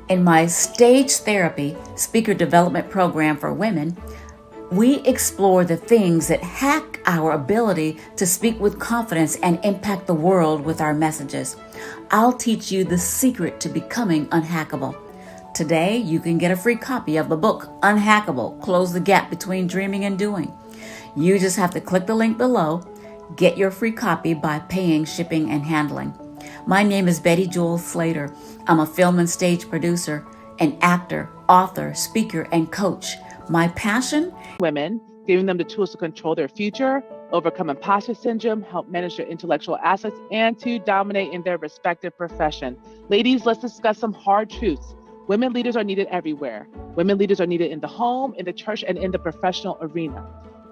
In my Stage Therapy speaker development program for women, we explore the things that hack our ability to speak with confidence and impact the world with our messages. I'll teach you the secret to becoming unhackable. Today, you can get a free copy of the book, Unhackable, Close the Gap Between Dreaming and Doing. You just have to click the link below, get your free copy by paying shipping and handling. My name is Betty Jewel Slater. I'm a film and stage producer, an actor, author, speaker, and coach. My passion? Women, giving them the tools to control their future, overcome imposter syndrome, help manage their intellectual assets, and to dominate in their respective profession. Ladies, let's discuss some hard truths. Women leaders are needed everywhere. Women leaders are needed in the home, in the church, and in the professional arena.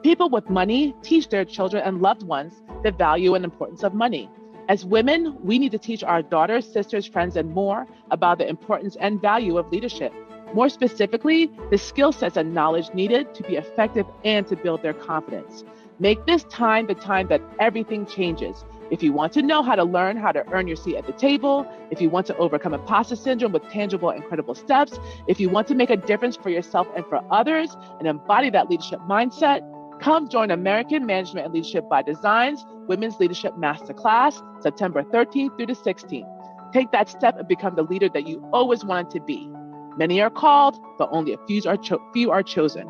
People with money teach their children and loved ones the value and importance of money. As women, we need to teach our daughters, sisters, friends, and more about the importance and value of leadership. More specifically, the skill sets and knowledge needed to be effective and to build their confidence. Make this time the time that everything changes. If you want to know how to learn how to earn your seat at the table, if you want to overcome imposter syndrome with tangible and credible steps, if you want to make a difference for yourself and for others and embody that leadership mindset, come join American Management and Leadership by Design's Women's Leadership Masterclass, September 13th through the 16th. Take that step and become the leader that you always wanted to be. Many are called, but only a few are chosen.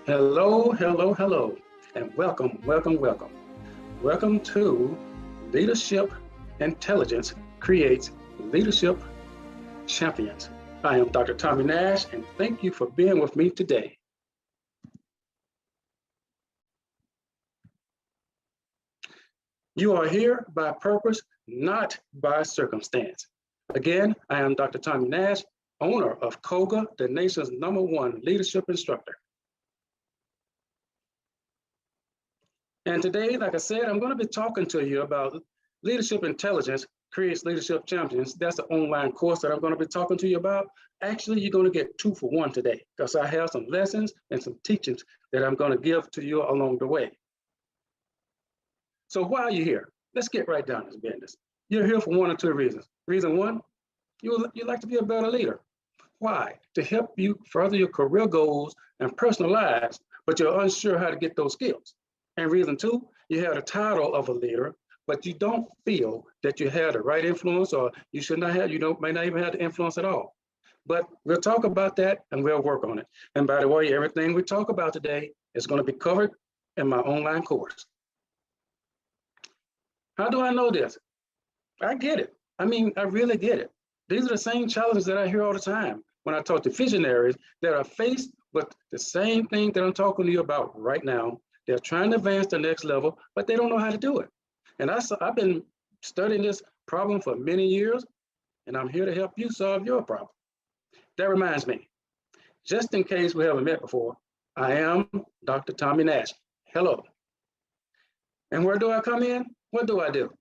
Hello, hello, hello, and welcome, welcome, welcome. Welcome to Leadership Intelligence Creates Leadership Champions. I am Dr. Tommy Nash, and thank you for being with me today. You are here by purpose, not by circumstance. Again, I am Dr. Tommy Nash, owner of KOGA, the nation's #1 leadership instructor. And today, like I said, I'm going to be talking to you about Leadership Intelligence Creates Leadership Champions. That's the online course that I'm going to be talking to you about. Actually, you're going to get 2 for 1 today because I have some lessons and some teachings that I'm going to give to you along the way. So why are you here? Let's get right down to business. You're here for 1 or 2 reasons. Reason 1, you like to be a better leader. Why? To help you further your career goals and personal lives, but you're unsure how to get those skills. And reason 2, you have the title of a leader, but you don't feel that you have the right influence, or you should not have, may not even have the influence at all. But we'll talk about that and we'll work on it. And by the way, everything we talk about today is going to be covered in my online course. How do I know this? I get it. I mean, I really get it. These are the same challenges that I hear all the time when I talk to visionaries that are faced with the same thing that I'm talking to you about right now. They're trying to advance the next level, but they don't know how to do it. And I've been studying this problem for many years, and I'm here to help you solve your problem. That reminds me, just in case we haven't met before, I am Dr. Tommy Nash. Hello. And where do I come in? What do I do?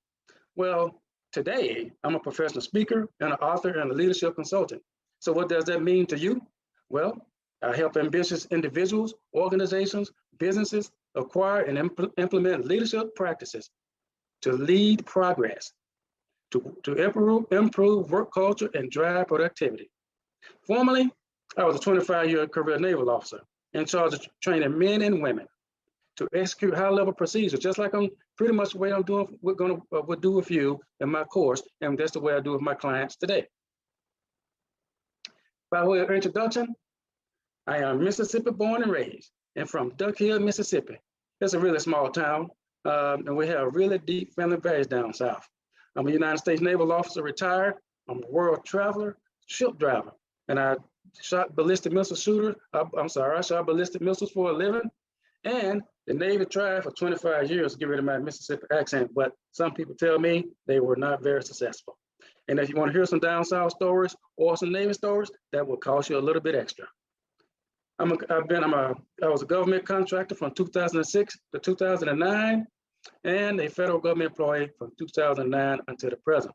Well, today, I'm a professional speaker and an author and a leadership consultant. So what does that mean to you? Well, I help ambitious individuals, organizations, businesses acquire and implement leadership practices to lead progress, to improve work culture and drive productivity. Formerly, I was a 25-year career naval officer in charge of training men and women to execute high-level procedures, just like I'm pretty much the way I'm doing, would do with you in my course, and that's the way I do with my clients today. By way of introduction, I am Mississippi born and raised, and from Duck Hill, Mississippi. It's a really small town, and we have really deep family values down south. I'm a United States Naval officer retired. I'm a world traveler, ship driver, and I shot ballistic missile shooters. I shot ballistic missiles for a living. And the Navy tried for 25 years to get rid of my Mississippi accent, but some people tell me they were not very successful. And if you want to hear some down south stories or some Navy stories, that will cost you a little bit extra. I was a government contractor from 2006 to 2009, and a federal government employee from 2009 until the present.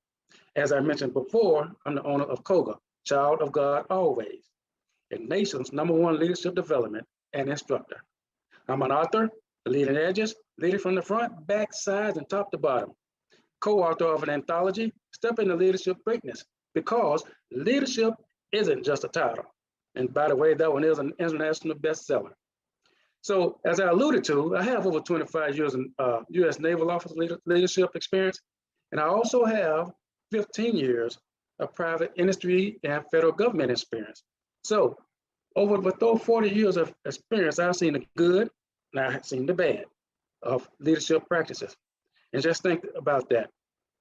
As I mentioned before, I'm the owner of KOGA, Child of God Always, the nation's #1 leadership development and instructor. I'm an author, Leading Edges, leading from the front, back, sides, and top to bottom. Co-author of an anthology, Step into Leadership Greatness, because leadership isn't just a title. And by the way, that one is an international bestseller. So as I alluded to, I have over 25 years in U.S. Naval Officer leadership experience, and I also have 15 years of private industry and federal government experience. So with those 40 years of experience, I've seen the good and I've seen the bad of leadership practices. And just think about that.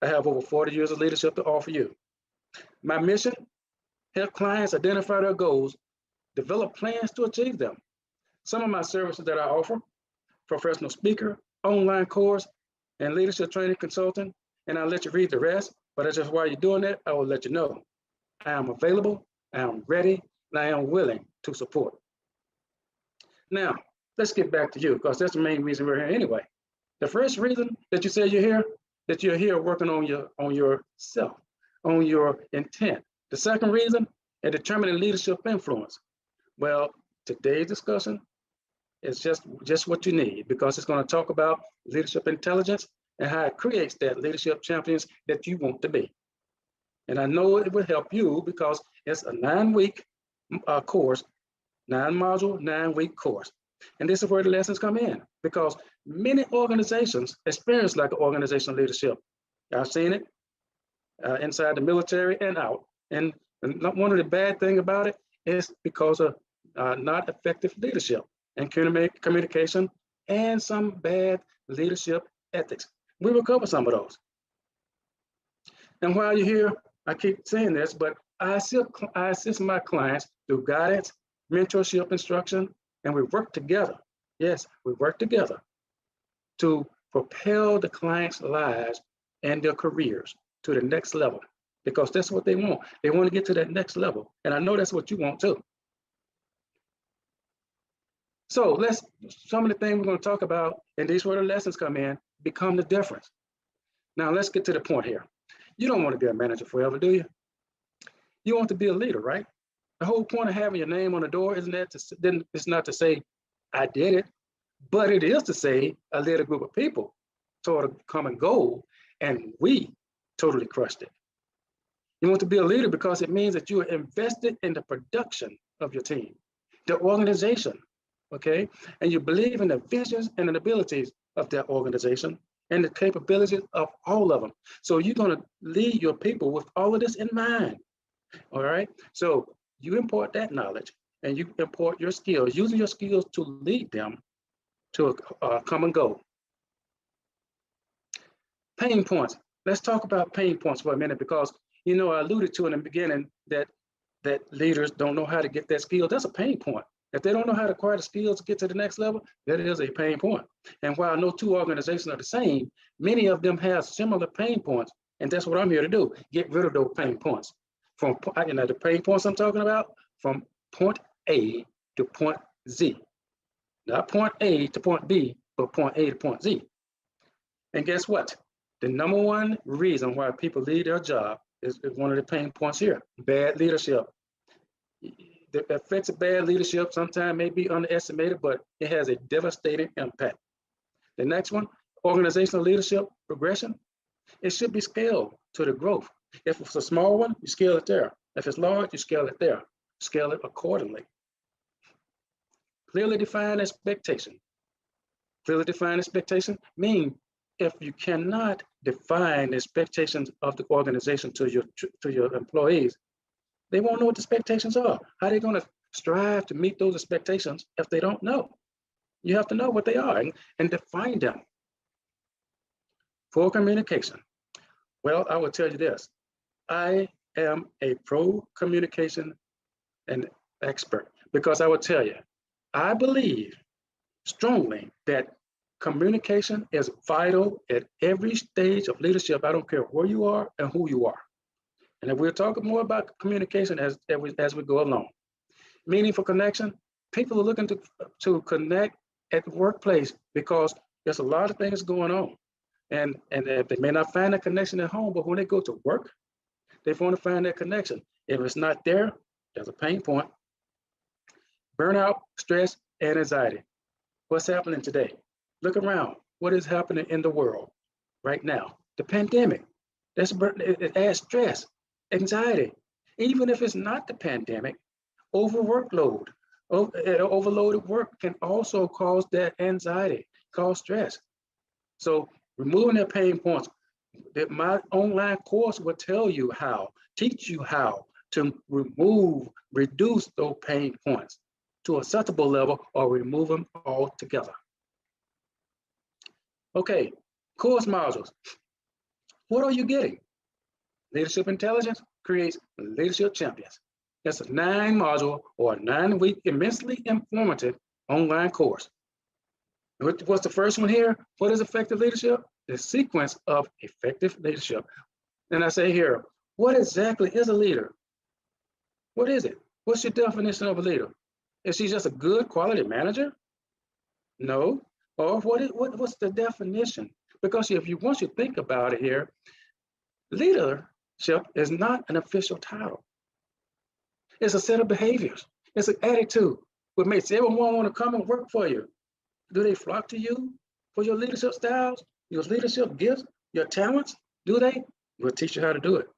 I have over 40 years of leadership to offer you. My mission, help clients identify their goals, develop plans to achieve them. Some of my services that I offer, professional speaker, online course, and leadership training consultant, and I'll let you read the rest, but that's just while you're doing that, I will let you know. I am available, I am ready, and I am willing to support. Now, let's get back to you, because that's the main reason we're here anyway. The first reason that you say you're here, that you're here working on yourself, on your intent. The second reason, and determining leadership influence. Well, today's discussion is just what you need, because it's going to talk about leadership intelligence and how it creates that leadership champions that you want to be. And I know it will help you because it's a 9-week course, 9-module, 9-week course. And this is where the lessons come in, because many organizations experience lack of organizational leadership. I've seen it inside the military and out. And one of the bad things about it is because of not effective leadership. and communication, and some bad leadership ethics. We will cover some of those. And while you're here, I keep saying this, but I assist my clients through guidance, mentorship, instruction, and we work together. Yes, we work together to propel the clients' lives and their careers to the next level, because that's what they want. They want to get to that next level. And I know that's what you want too. So some of the things we're going to talk about, and these where the lessons come in, become the difference. Now let's get to the point here. You don't want to be a manager forever, do you? You want to be a leader, right? The whole point of having your name on the door isn't that it's not to say I did it, but it is to say I led a group of people toward a common goal, and we totally crushed it. You want to be a leader because it means that you are invested in the production of your team, the organization, okay? And you believe in the visions and the abilities of that organization and the capabilities of all of them. So you're going to lead your people with all of this in mind, all right? So you import that knowledge and you import your skills, using your skills to lead them to a common goal. Pain points. Let's talk about pain points for a minute, because I alluded to in the beginning that leaders don't know how to get that skill. That's a pain point. If they don't know how to acquire the skills to get to the next level, that is a pain point. And while no two organizations are the same, many of them have similar pain points. And that's what I'm here to do, get rid of those pain points. The pain points I'm talking about, from point A to point Z. Not point A to point B, but point A to point Z. And guess what? The number one reason why people leave their job is one of the pain points here: bad leadership. The effects of bad leadership sometimes may be underestimated, but it has a devastating impact. The next one, organizational leadership progression. It should be scaled to the growth. If it's a small one, you scale it there. If it's large, you scale it there. Scale it accordingly. Clearly defined expectation. Clearly defined expectation means if you cannot define expectations of the organization to your employees, they won't know what the expectations are. How are they going to strive to meet those expectations if they don't know? You have to know what they are and define them. For communication, well, I will tell you this. I am a pro communication and expert, because I will tell you, I believe strongly that communication is vital at every stage of leadership. I don't care where you are and who you are. And we'll talk more about communication as we go along. Meaningful connection. People are looking to connect at the workplace because there's a lot of things going on. And they may not find that connection at home, but when they go to work, they want to find that connection. If it's not there, there's a pain point. Burnout, stress, and anxiety. What's happening today? Look around. What is happening in the world right now? The pandemic. It adds stress, anxiety. Even if it's not the pandemic, overworkload, overloaded work can also cause that anxiety, cause stress. So removing their pain points, my online course will tell you how, teach you how to reduce those pain points to a acceptable level or remove them altogether. Okay, course modules. What are you getting? Leadership Intelligence creates leadership champions. It's a 9-module or 9-week immensely informative online course. What's the first one here? What is effective leadership? The sequence of effective leadership. And I say here, what exactly is a leader? What is it? What's your definition of a leader? Is she just a good quality manager? No. Or what's the definition? Because once you think about it here, leadership is not an official title. It's a set of behaviors. It's an attitude. What makes everyone want to come and work for you? Do they flock to you for your leadership styles, your leadership gifts, your talents? Do they? We'll teach you how to do it.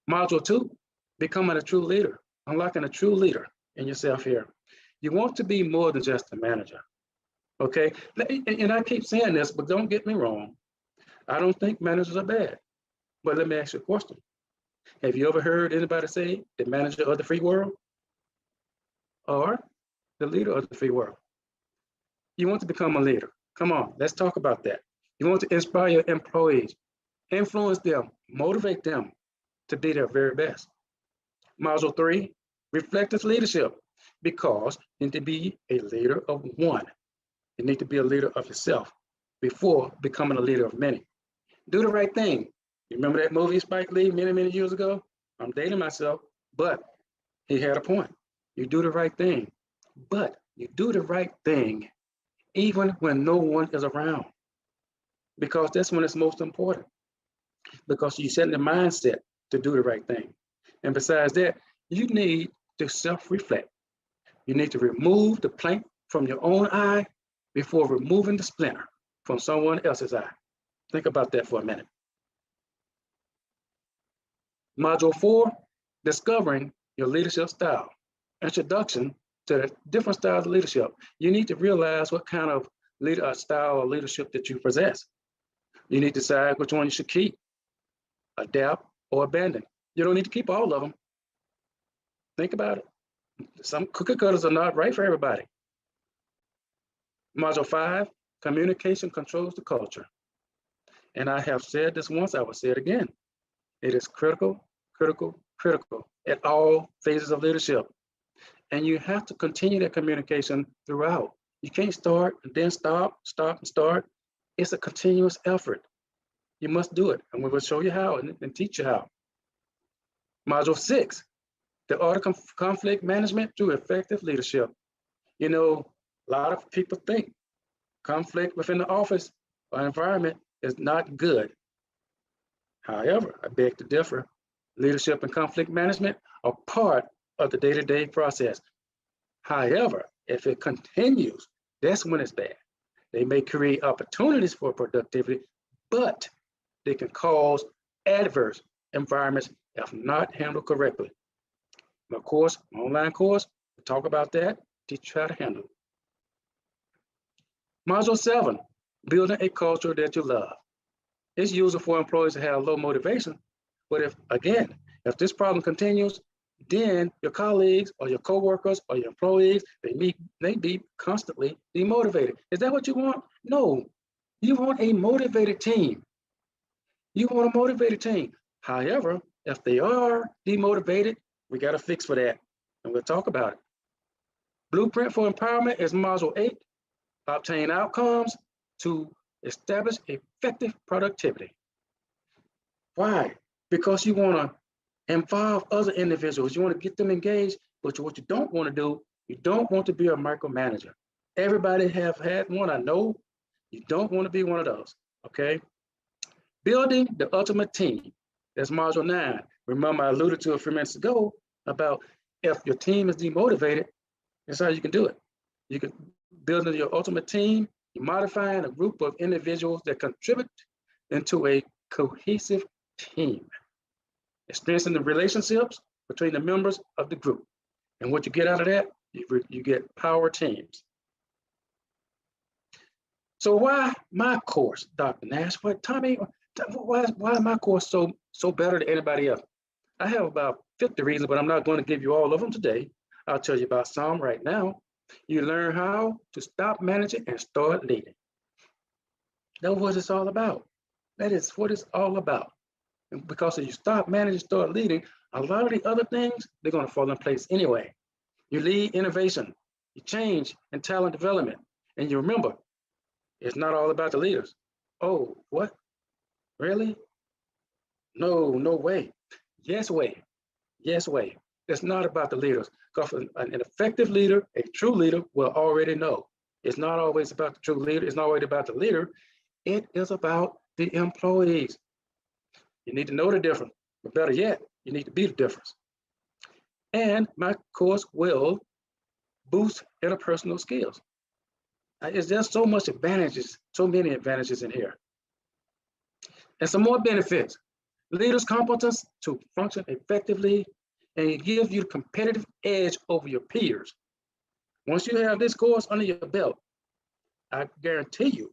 Module 2, becoming a true leader, unlocking a true leader in yourself here. You want to be more than just a manager, okay? And I keep saying this, but don't get me wrong. I don't think managers are bad, but let me ask you a question. Have you ever heard anybody say the manager of the free world? Or the leader of the free world. You want to become a leader. Come on, let's talk about that. You want to inspire your employees, influence them, motivate them to be their very best. Module 3, reflective leadership, because you need to be a leader of one. You need to be a leader of yourself before becoming a leader of many. Do the right thing. You remember that movie Spike Lee many, many years ago? I'm dating myself, but he had a point. You do the right thing, but you do the right thing even when no one is around, because that's when it's most important, because you set the mindset to do the right thing. And besides that, you need to self-reflect. You need to remove the plank from your own eye before removing the splinter from someone else's eye. Think about that for a minute. Module 4, discovering your leadership style. Introduction to the different styles of leadership. You need to realize what kind of style or leadership that you possess. You need to decide which one you should keep, adapt, or abandon. You don't need to keep all of them. Think about it. Some cookie cutters are not right for everybody. Module 5, communication controls the culture. And I have said this once, I will say it again. It is critical, critical, critical at all phases of leadership. And you have to continue that communication throughout. You can't start and then stop, stop and start. It's a continuous effort. You must do it. And we will show you how and teach you how. Module 6, the art of conflict management through effective leadership. You know, a lot of people think conflict within the office or environment is not good. However, I beg to differ. Leadership and conflict management are part of the day-to-day process. However, if it continues, that's when it's bad. They may create opportunities for productivity, but they can cause adverse environments if not handled correctly. My course, my online course, we talk about that, teach you how to handle it. Module 7, building a culture that you love. It's usual for employees to have low motivation, but if this problem continues, then your colleagues or your coworkers or your employees, they may be constantly demotivated. Is that what you want? No, you want a motivated team. You want a motivated team. However, if they are demotivated, we got to fix for that, and we'll talk about it. Blueprint for empowerment is module 8, obtain outcomes to establish effective productivity. Why? Because you want to involve other individuals. You want to get them engaged, but what you don't want to do, you don't want to be a micromanager. Everybody have had one, I know. You don't want to be one of those, okay? Building the ultimate team. That's module 9. Remember, I alluded to a few minutes ago about if your team is demotivated, that's how you can do it. You can build your ultimate team, you're modifying a group of individuals that contribute into a cohesive team. It strengthens the relationships between the members of the group. And what you get out of that, you get power teams. So why my course, Dr. Nash? What, Tommy, why is my course so better than anybody else? I have about 50 reasons, but I'm not going to give you all of them today. I'll tell you about some right now. You learn how to stop managing and start leading. That's what it's all about. That is what it's all about. And because if you stop managing, start leading, a lot of the other things, they're going to fall in place anyway. You lead innovation, you change and talent development. And you remember, it's not all about the leaders. Oh, what? Really? No way. Yes way. Yes way. It's not about the leaders. Because an effective leader, a true leader, will already know. It's not always about the true leader. It's not always about the leader. It is about the employees. You need to know the difference, but better yet, you need to be the difference. And my course will boost interpersonal skills. It's just so much advantages, so many advantages in here. And some more benefits. Leaders' competence to function effectively, and it gives you a competitive edge over your peers. Once you have this course under your belt, I guarantee you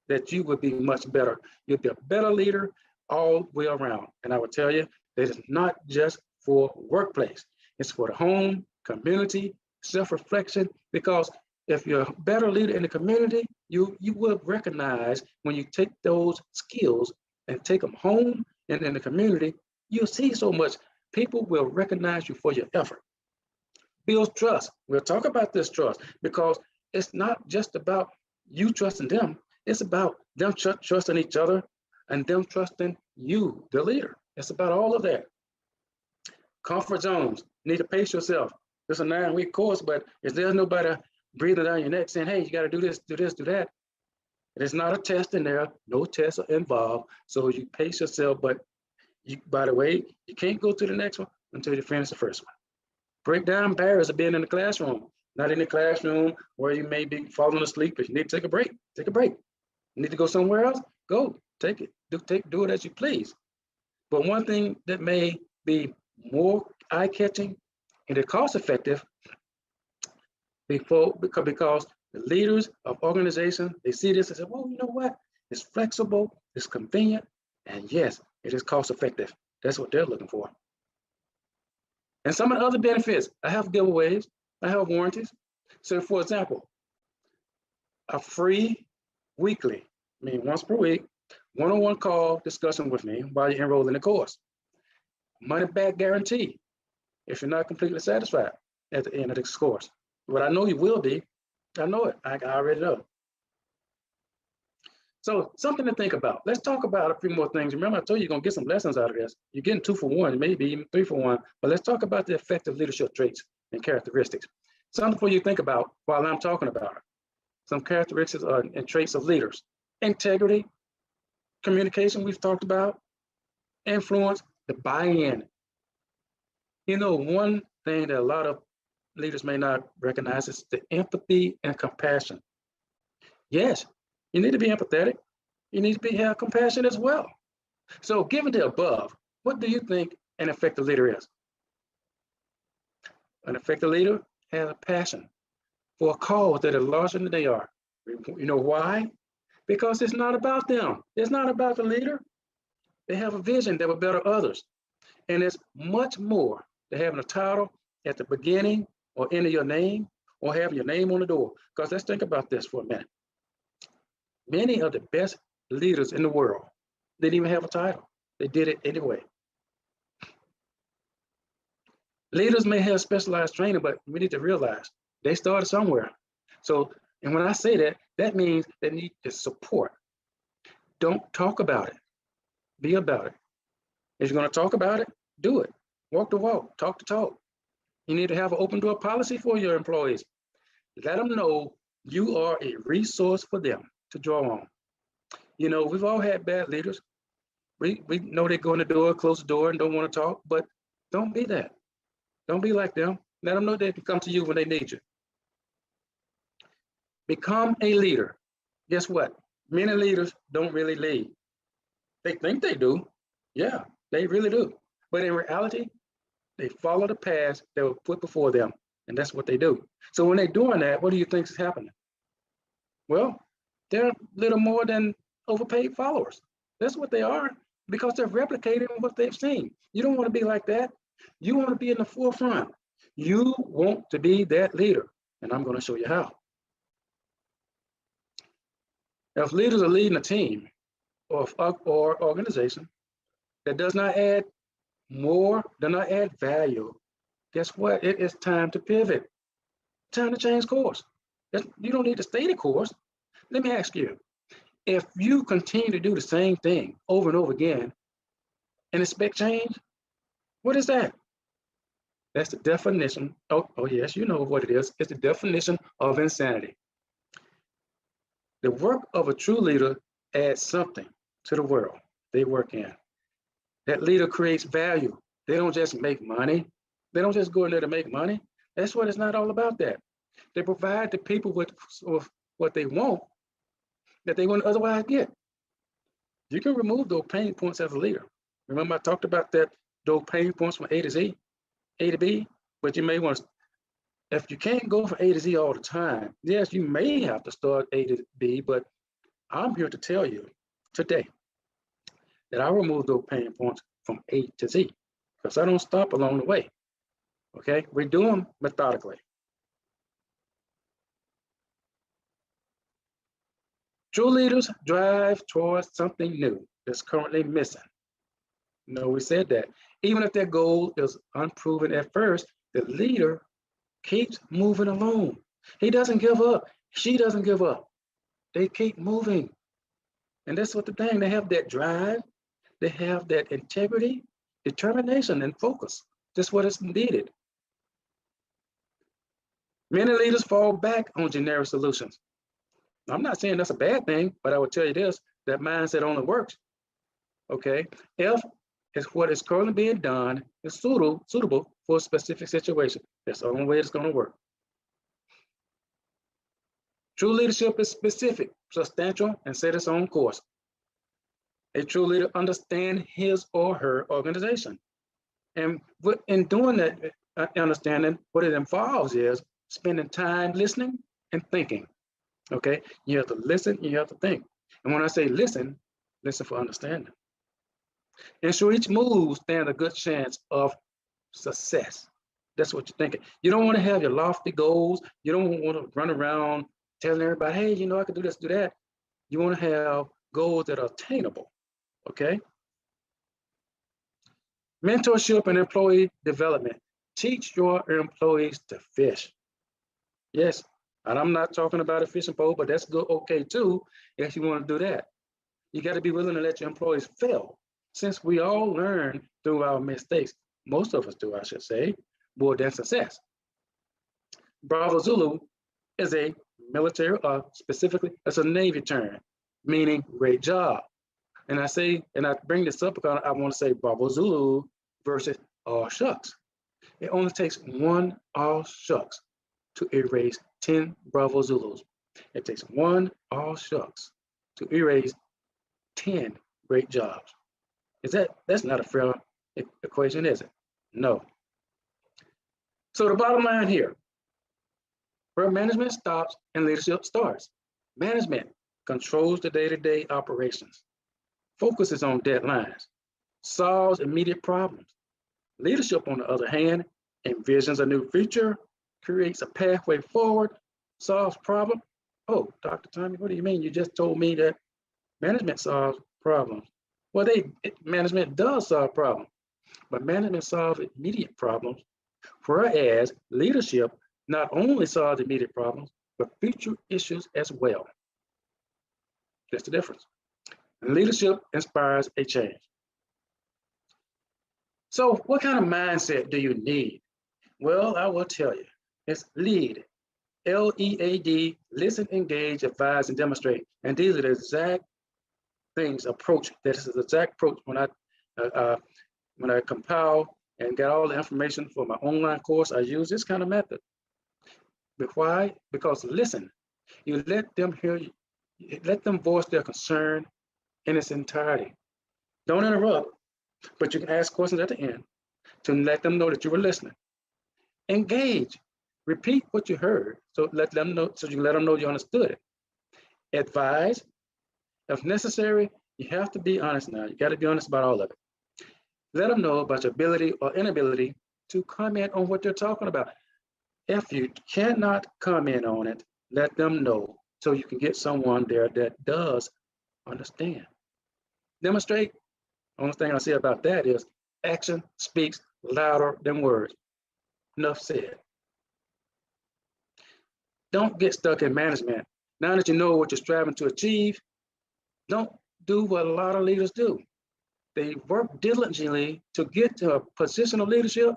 that you will be much better. You'll be a better leader all the way around. And I will tell you that it's not just for workplace. It's for the home, community, self-reflection, because if you're a better leader in the community, you will recognize when you take those skills and take them home and in the community, you'll see so much. People will recognize you for your effort. Builds trust. We'll talk about this trust because it's not just about you trusting them. It's about them trusting each other and them trusting you, the leader. It's about all of that. Comfort zones. You need to pace yourself. It's a 9-week course, but if there's nobody breathing down your neck saying, hey, you got to do this, do that. It's not a test in there. No tests are involved. So you pace yourself, but by the way, you can't go to the next one until you finish the first one. Break down barriers of being in the classroom. Not in the classroom where you may be falling asleep. If you need to take a break, take a break. You need to go somewhere else, go. Take it. Do it as you please. But one thing that may be more eye-catching and it cost-effective because the leaders of organizations, they see this and say, well, you know what? It's flexible, it's convenient, and yes, it is cost-effective. That's what they're looking for. And some of the other benefits, I have giveaways, I have warranties. So for example, a free weekly, once per week, one-on-one call discussion with me while you're enrolled in the course. Money back guarantee if you're not completely satisfied at the end of this course. But I know you will be. I know it. I already know. So something to think about. Let's talk about a few more things. Remember, I told you you're going to get some lessons out of this. You're getting 2 for 1, maybe even 3 for 1. But let's talk about the effective leadership traits and characteristics. Something for you to think about while I'm talking about it. Some characteristics and traits of leaders. Integrity, communication we've talked about, influence, the buy-in. You know, one thing that a lot of leaders may not recognize is the empathy and compassion. Yes, you need to be empathetic. You need to have compassion as well. So given the above, what do you think an effective leader is? An effective leader has a passion for a cause that is larger than they are. You know why? Because it's not about them. It's not about the leader. They have a vision that will better others. And it's much more than having a title at the beginning or end of your name or having your name on the door. Because let's think about this for a minute. Many of the best leaders in the world didn't even have a title. They did it anyway. Leaders may have specialized training, but we need to realize they started somewhere. So, and when I say that, that means they need the support. Don't talk about it. Be about it. If you're going to talk about it, do it. Walk the walk, talk the talk. You need to have an open door policy for your employees. Let them know you are a resource for them to draw on. You know, we've all had bad leaders. We know they go in the door, close the door, and don't want to talk, but don't be that. Don't be like them. Let them know they can come to you when they need you. Become a leader. Guess what? Many leaders don't really lead. They think they do. Yeah, they really do. But in reality, they follow the paths that were put before them, and that's what they do. So when they're doing that, what do you think is happening? Well, they're little more than overpaid followers. That's what they are, because they're replicating what they've seen. You don't want to be like that. You want to be in the forefront. You want to be that leader, and I'm going to show you how. If leaders are leading a team or organization that does not add value, guess what? It is time to pivot. Time to change course. You don't need to stay the course. Let me ask you, if you continue to do the same thing over and over again and expect change, what is that? That's the definition. Oh yes, you know what it is. It's the definition of insanity. The work of a true leader adds something to the world they work in. That leader creates value. They don't just make money. They don't just go in there to make money. That's what it's not all about that. They provide the people with what they want that they wouldn't otherwise get. You can remove those pain points as a leader. Remember I talked about those pain points from A to B, but you may want to, if you can't go from A to Z all the time, yes, you may have to start A to B, but I'm here to tell you today that I remove those pain points from A to Z because I don't stop along the way. Okay, we do them methodically. True leaders drive towards something new that's currently missing. No, we said that. Even if their goal is unproven at first, the leader keeps moving along. He doesn't give up. She doesn't give up. They keep moving. And that's what the thing, they have that drive, they have that integrity, determination, and focus. That's what is needed. Many leaders fall back on generic solutions. I'm not saying that's a bad thing, but I will tell you this, that mindset only works. Okay, if is what is currently being done is suitable for a specific situation. That's the only way it's going to work. True leadership is specific, substantial, and set its own course. A true leader understands his or her organization. And in doing that understanding, what it involves is spending time listening and thinking. Okay, you have to listen, you have to think. And when I say listen for understanding. Ensure each move stands a good chance of success. That's what you're thinking. You don't want to have your lofty goals. You don't want to run around telling everybody, hey, you know, I can do this, do that. You want to have goals that are attainable, okay? Mentorship and employee development. Teach your employees to fish. Yes, and I'm not talking about a fishing pole, but that's good, okay too, if you want to do that. You got to be willing to let your employees fail. Since we all learn through our mistakes, most of us do, I should say, more than success. Bravo Zulu is a military, specifically, it's a Navy term, meaning great job. And I bring this up because I want to say Bravo Zulu versus all shucks. It only takes one all shucks to erase 10 Bravo Zulus. It takes one all shucks to erase 10 great jobs. That's not a fair equation, is it? No. So the bottom line here, where management stops and leadership starts. Management controls the day-to-day operations, focuses on deadlines, solves immediate problems. Leadership, on the other hand, envisions a new future, creates a pathway forward, solves problems. Oh, Dr. Tommy, what do you mean? You just told me that management solves problems. Well, management does solve problems, but management solves immediate problems, whereas leadership not only solves immediate problems, but future issues as well. That's the difference. Leadership inspires a change. So what kind of mindset do you need? Well, I will tell you. It's LEAD, L-E-A-D, listen, engage, advise, and demonstrate. And these are the exact things, approach. This is the exact approach when I compile and get all the information for my online course, I use this kind of method. But why? Because listen, you let them hear, let them voice their concern in its entirety. Don't interrupt, but you can ask questions at the end to let them know that you were listening. Engage, repeat what you heard, so let them know, so you can let them know you understood it. Advise, if necessary, you have to be honest now. You got to be honest about all of it. Let them know about your ability or inability to comment on what they're talking about. If you cannot comment on it, let them know so you can get someone there that does understand. Demonstrate. Only thing I say about that is action speaks louder than words. Enough said. Don't get stuck in management. Now that you know what you're striving to achieve, don't do what a lot of leaders do. They work diligently to get to a position of leadership,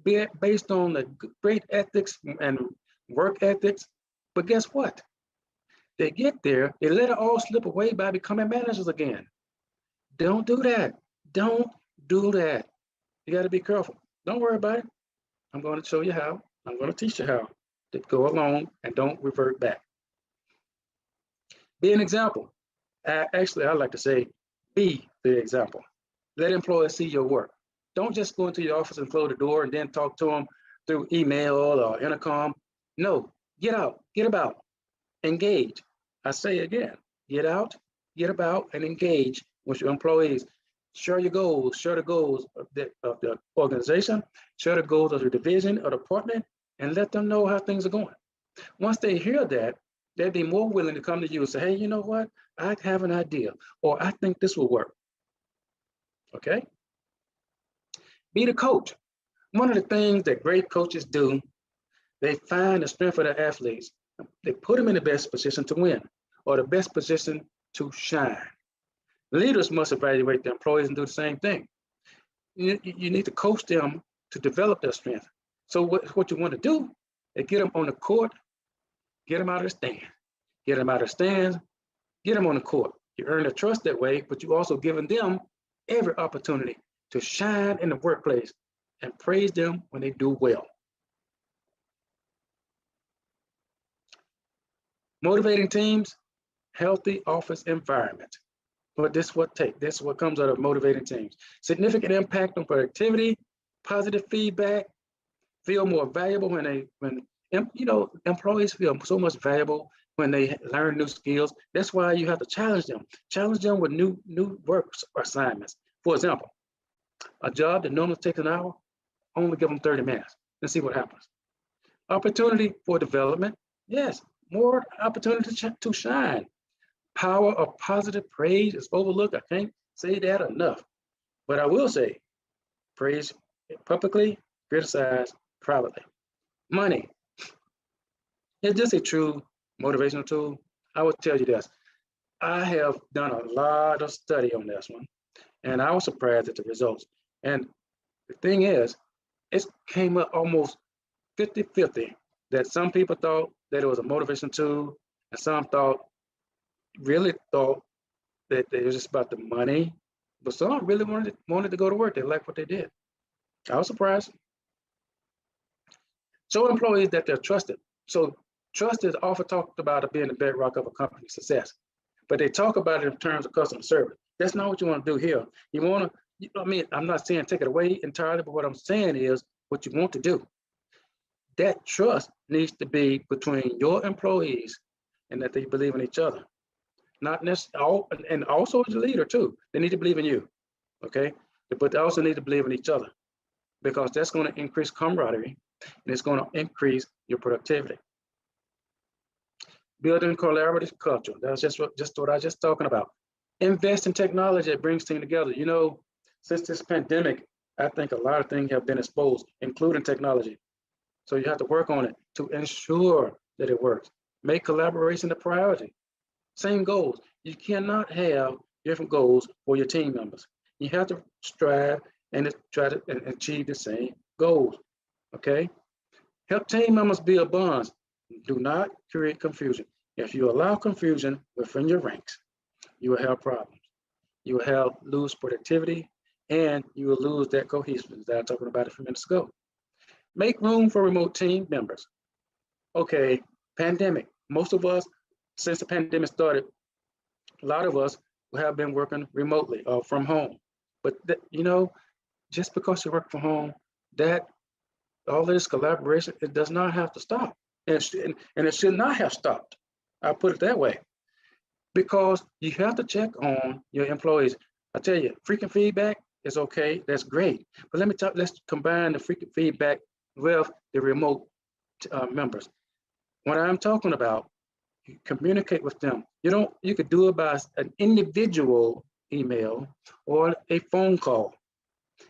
be it based on the great ethics and work ethics. But guess what? They get there, they let it all slip away by becoming managers again. Don't do that. Don't do that. You got to be careful. Don't worry about it. I'm going to show you how. I'm going to teach you how to go along and don't revert back. Be an example. Actually, I like to say, be the example. Let employees see your work. Don't just go into your office and close the door and then talk to them through email or intercom. No, get out, get about, engage. I say again, get out, get about, and engage with your employees. Share your goals, share the goals of the organization, share the goals of the division or department, and let them know how things are going. Once they hear that, They'd be more willing to come to you and say, hey, you know what? I have an idea, or I think this will work. Okay? Be the coach. One of the things that great coaches do, they find the strength of their athletes. They put them in the best position to win or the best position to shine. Leaders must evaluate their employees and do the same thing. You need to coach them to develop their strength. So what you want to do is get them on the court, get them out of the stand, get them out of the stands, get them on the court. You earn their trust that way, but you also giving them every opportunity to shine in the workplace and praise them when they do well. Motivating teams, healthy office environment. But this is what comes out of motivating teams. Significant impact on productivity, positive feedback, feel more valuable when employees feel so much valuable when they learn new skills. That's why you have to challenge them with new work assignments. For example, a job that normally takes an hour, only give them 30 minutes and see what happens. Opportunity for development, yes, more opportunity to shine. Power of positive praise is overlooked. I can't say that enough, but I will say praise publicly, criticize privately. Money, is this a true motivational tool? I will tell you this. I have done a lot of study on this one, and I was surprised at the results. And the thing is, it came up almost 50-50 that some people thought that it was a motivation tool, and some really thought that it was just about the money, but some really wanted to go to work. They liked what they did. I was surprised. Show employees that they're trusted. So trust is often talked about as being the bedrock of a company's success, but they talk about it in terms of customer service. That's not what you want to do here. You want to, I'm not saying take it away entirely, but what I'm saying is what you want to do. That trust needs to be between your employees and that they believe in each other. Not necessarily, and also as a leader too. They need to believe in you, okay? But they also need to believe in each other because that's going to increase camaraderie and it's going to increase your productivity. Building collaborative culture. That's just what I was just talking about. Invest in technology that brings teams together. You know, since this pandemic, I think a lot of things have been exposed, including technology. So you have to work on it to ensure that it works. Make collaboration a priority. Same goals. You cannot have different goals for your team members. You have to strive and try to achieve the same goals, okay? Help team members build bonds. Do not create confusion. If you allow confusion within your ranks, you will have problems. You will lose productivity and you will lose that cohesiveness that I was talking about a few minutes ago. Make room for remote team members. Okay, pandemic. Most of us, since the pandemic started, a lot of us have been working remotely or from home. But just because you work from home, that all this collaboration, it does not have to stop. And it should not have stopped. I'll put it that way. Because you have to check on your employees. I tell you, frequent feedback is okay, that's great. But let's combine the frequent feedback with the remote members. What I'm talking about, you communicate with them. You could do it by an individual email or a phone call.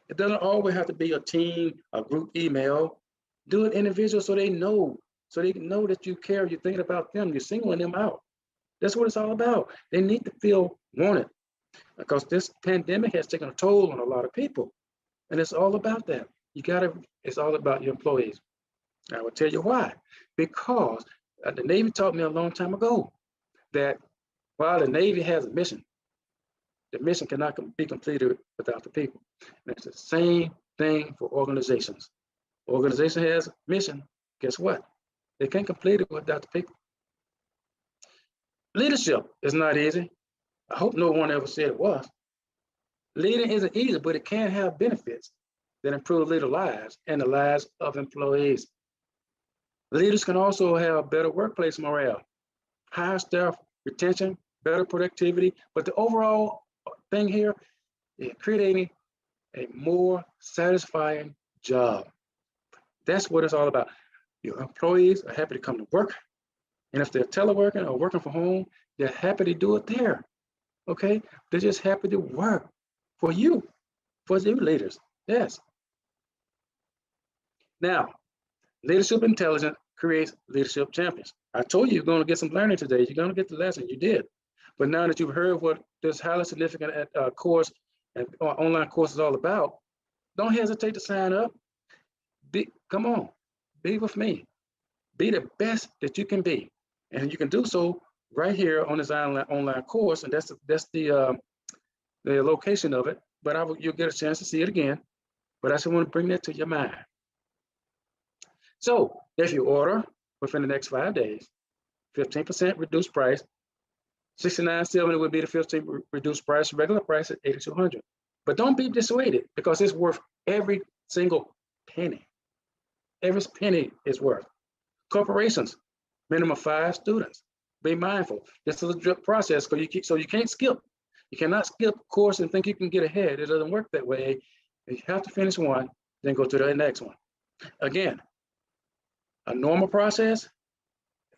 It doesn't always have to be a team, a group email. Do it individual so they know that you care, you're thinking about them, you're singling them out. That's what it's all about. They need to feel wanted because this pandemic has taken a toll on a lot of people. And it's all about that. It's all about your employees. I will tell you why. Because the Navy taught me a long time ago that while the Navy has a mission, the mission cannot be completed without the people. And it's the same thing for organizations. Organization has a mission, guess what? They can't complete it without the people. Leadership is not easy. I hope no one ever said it was. Leading isn't easy, but it can have benefits that improve leader lives and the lives of employees. Leaders can also have better workplace morale, higher staff retention, better productivity, but the overall thing here is creating a more satisfying job. That's what it's all about. Your employees are happy to come to work. And if they're teleworking or working from home, they're happy to do it there. Okay? They're just happy to work for you leaders. Yes. Now, leadership intelligence creates leadership champions. I told you you're going to get some learning today. You're going to get the lesson. You did. But now that you've heard what this highly significant course and online course is all about, don't hesitate to sign up. Come on, be with me. Be the best that you can be. And you can do so right here on this online course. And that's the location of it. But you'll get a chance to see it again. But I just want to bring that to your mind. So if you order within the next 5 days, 15% reduced price, $69.70 would be the 15% reduced price, regular price at $8,200. But don't be dissuaded because it's worth every single penny. Every penny is worth. Corporations, minimum 5 students. Be mindful. This is a drip process, so you can't skip. You cannot skip course and think you can get ahead. It doesn't work that way. You have to finish one, then go to the next one. Again, a normal process,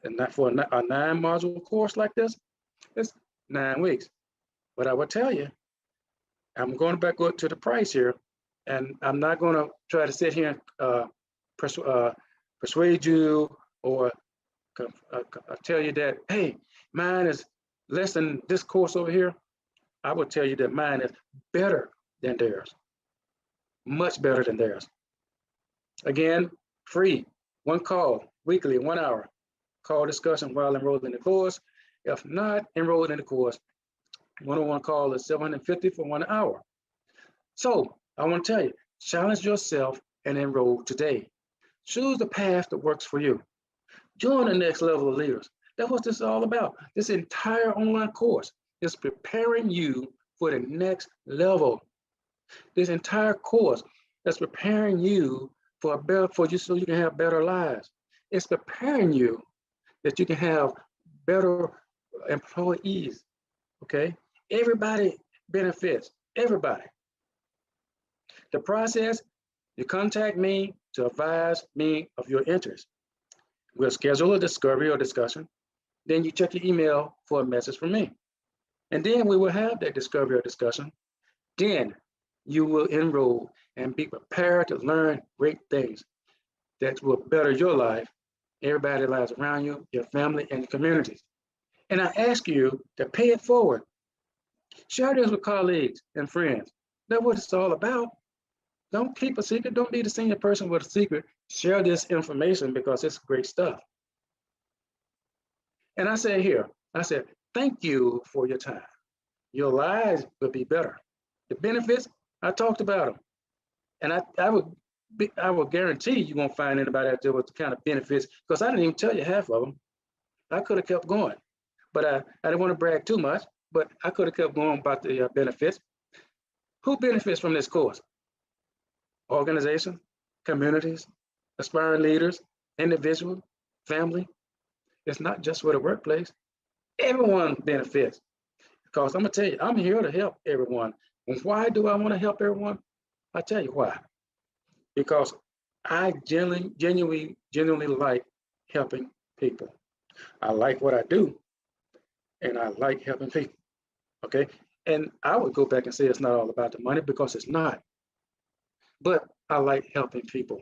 and not for a 9-module course like this, it's 9 weeks. But I will tell you, I'm going back up to the price here, and I'm not going to try to sit here and persuade you or tell you that, hey, mine is less than this course over here. I will tell you that mine is better than theirs, much better than theirs. Again, free, 1 call, weekly, 1 hour, call discussion while enrolled in the course. If not enrolled in the course, one-on-one call is $750 for 1 hour. So I want to tell you, challenge yourself and enroll today. Choose the path that works for you. Join the next level of leaders. That's what this is all about. This entire online course is preparing you for the next level. This entire course is preparing you so you can have better lives. It's preparing you that you can have better employees. Okay? Everybody benefits. Everybody. The process, you contact me to advise me of your interest. We'll schedule a discovery or discussion. Then you check your email for a message from me. And then we will have that discovery or discussion. Then you will enroll and be prepared to learn great things that will better your life, everybody's lives around you, your family, and your communities. And I ask you to pay it forward. Share this with colleagues and friends. That's what it's all about. Don't keep a secret. Don't be the senior person with a secret. Share this information because it's great stuff. And I said, thank you for your time. Your lives will be better. The benefits, I talked about them. And I will guarantee you won't find anybody out there with the kind of benefits, because I didn't even tell you half of them. I could have kept going, but I didn't want to brag too much, but I could have kept going about the benefits. Who benefits from this course? Organizations, communities, aspiring leaders, individuals, family. It's not just for the workplace. Everyone benefits, because I'm gonna tell you, I'm here to help everyone. And why do I want to help everyone? I'll tell you why. Because I genuinely like helping people. I like what I do, and I like helping people. Okay, and I would go back and say it's not all about the money, because it's not. But I like helping people.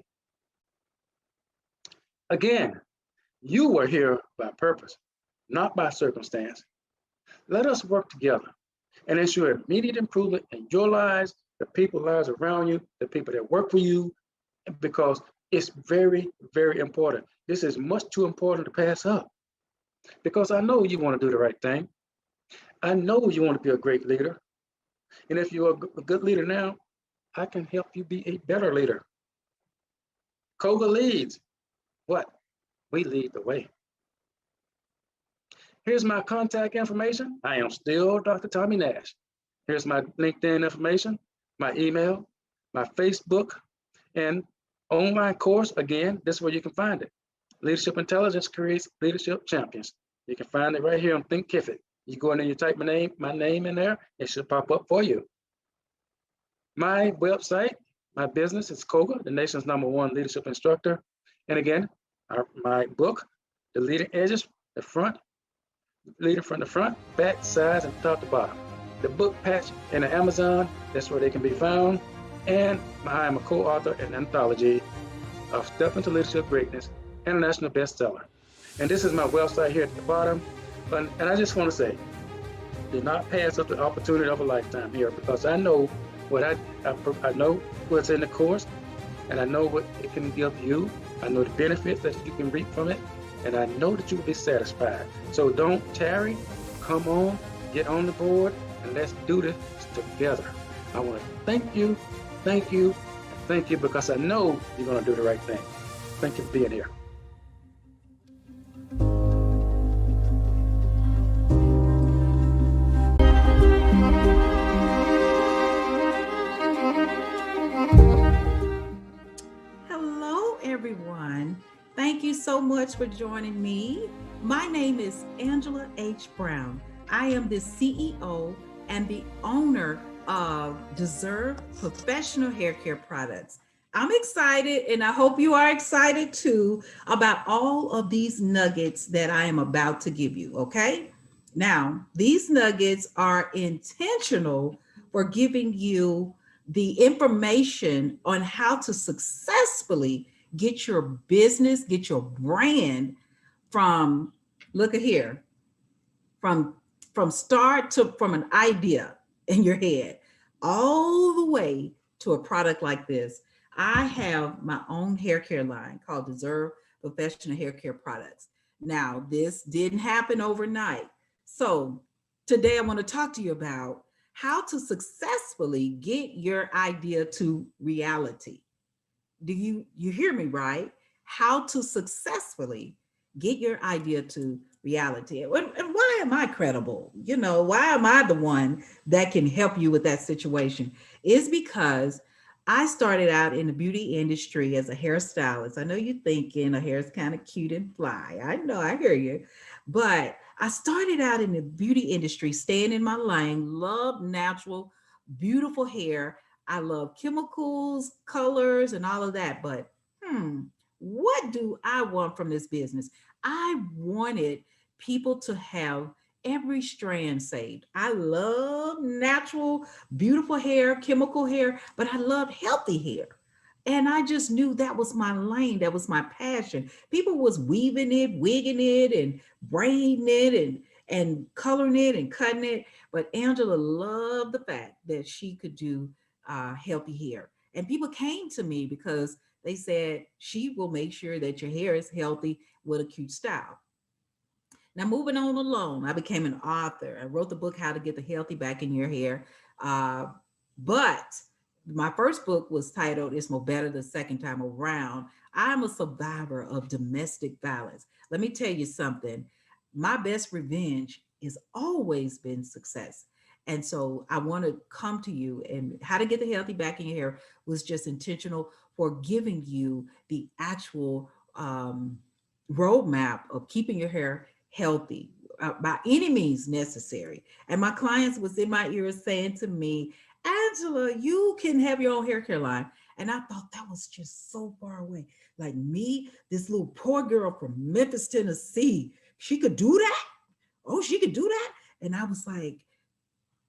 Again, you were here by purpose, not by circumstance. Let us work together and ensure immediate improvement in your lives, the people's lives around you, the people that work for you, because it's very, very important. This is much too important to pass up, because I know you want to do the right thing. I know you want to be a great leader. And if you're a good leader now, I can help you be a better leader. Koga leads. What? We lead the way. Here's my contact information. I am still Dr. Tommy Nash. Here's my LinkedIn information, my email, my Facebook, and online course. Again, this is where you can find it. Leadership Intelligence Creates Leadership Champions. You can find it right here on Thinkific. You go in and you type my name in there, it should pop up for you. My website, my business is Koga, the nation's #1 leadership instructor. And again, my book, The Leading Edges, the front, leading from the front, back, sides, and top to bottom. The book patch in the Amazon, that's where they can be found. And I am a co-author in an anthology of Step into Leadership Greatness, international bestseller. And this is my website here at the bottom. And I just want to say, do not pass up the opportunity of a lifetime here, because I know what I know what's in the course, and I know what it can give you. I know the benefits that you can reap from it, and I know that you will be satisfied. So don't tarry. Come on, get on the board, and let's do this together. I want to thank you, thank you, thank you, because I know you're going to do the right thing. Thank you for being here. Hello, everyone. Thank you so much for joining me. My name is Angela H. Brown. I am the CEO and the owner of Deserve Professional Hair Care Products. I'm excited, and I hope you are excited too, about all of these nuggets that I am about to give you, okay? Now, these nuggets are intentional for giving you the information on how to successfully get your business, get your brand from, look at here, from start to, from an idea in your head all the way to a product like this. I have my own hair care line called Deserve Professional Hair Care Products. Now, this didn't happen overnight. So today I want to talk to you about how to successfully get your idea to reality. Do you hear me right? How to successfully get your idea to reality. And why am I credible? You know, why am I the one that can help you with that situation? Is because I started out in the beauty industry as a hairstylist. I know you're thinking a hair is kind of cute and fly. I know, I hear you. But I started out in the beauty industry, staying in my lane, love natural, beautiful hair. I love chemicals, colors, and all of that. But what do I want from this business? I wanted people to have every strand saved. I love natural, beautiful hair, chemical hair, but I love healthy hair. And I just knew that was my lane. That was my passion. People was weaving it, wigging it, and braiding it, and coloring it and cutting it. But Angela loved the fact that she could do healthy hair. And people came to me because they said she will make sure that your hair is healthy with a cute style. Now, moving on along, I became an author. I wrote the book, How to Get the Healthy Back in Your Hair. But my first book was titled, It's More Better the Second Time Around. I'm a survivor of domestic violence. Let me tell you something. My best revenge has always been success. And so I want to come to you, and How to Get the Healthy Back in Your Hair was just intentional for giving you the actual roadmap of keeping your hair healthy by any means necessary. And my clients was in my ears saying to me, Angela, you can have your own hair care line. And I thought that was just so far away. Like me, this little poor girl from Memphis, Tennessee, she could do that? Oh, she could do that? And I was like,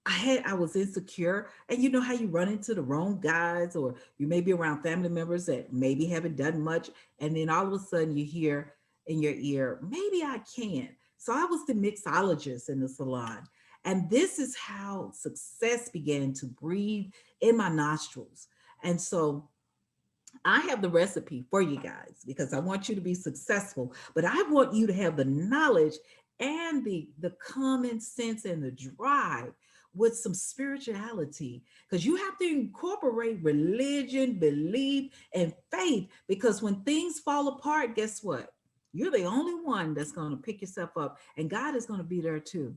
I was insecure. And you know how you run into the wrong guys, or you may be around family members that maybe haven't done much. And then all of a sudden you hear in your ear, maybe I can. So I was the mixologist in the salon. And this is how success began to breathe in my nostrils. And so I have the recipe for you guys because I want you to be successful, but I want you to have the knowledge and the common sense and the drive with some spirituality, because you have to incorporate religion, belief, and faith, because when things fall apart, guess what? You're the only one that's going to pick yourself up, and God is going to be there too.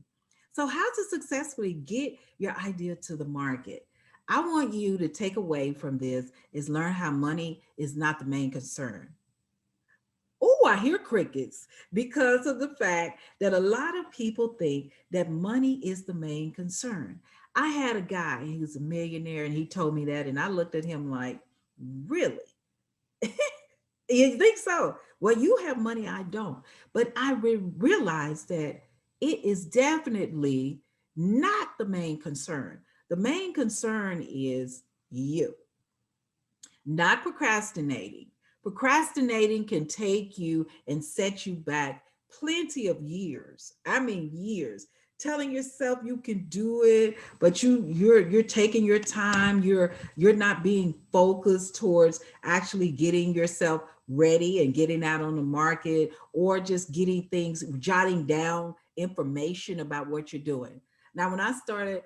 So how to successfully get your idea to the market? I want you to take away from this is learn how money is not the main concern. Oh, I hear crickets because of the fact that a lot of people think that money is the main concern. I had a guy, he was a millionaire, and he told me that, and I looked at him like, really? You think so? Well, you have money, I don't. But I realized that it is definitely not the main concern. The main concern is you, not procrastinating. Procrastinating can take you and set you back plenty of years. I mean years. Telling yourself you can do it, but you're taking your time. You're not being focused towards actually getting yourself ready and getting out on the market, or just getting things, jotting down information about what you're doing. Now, when I started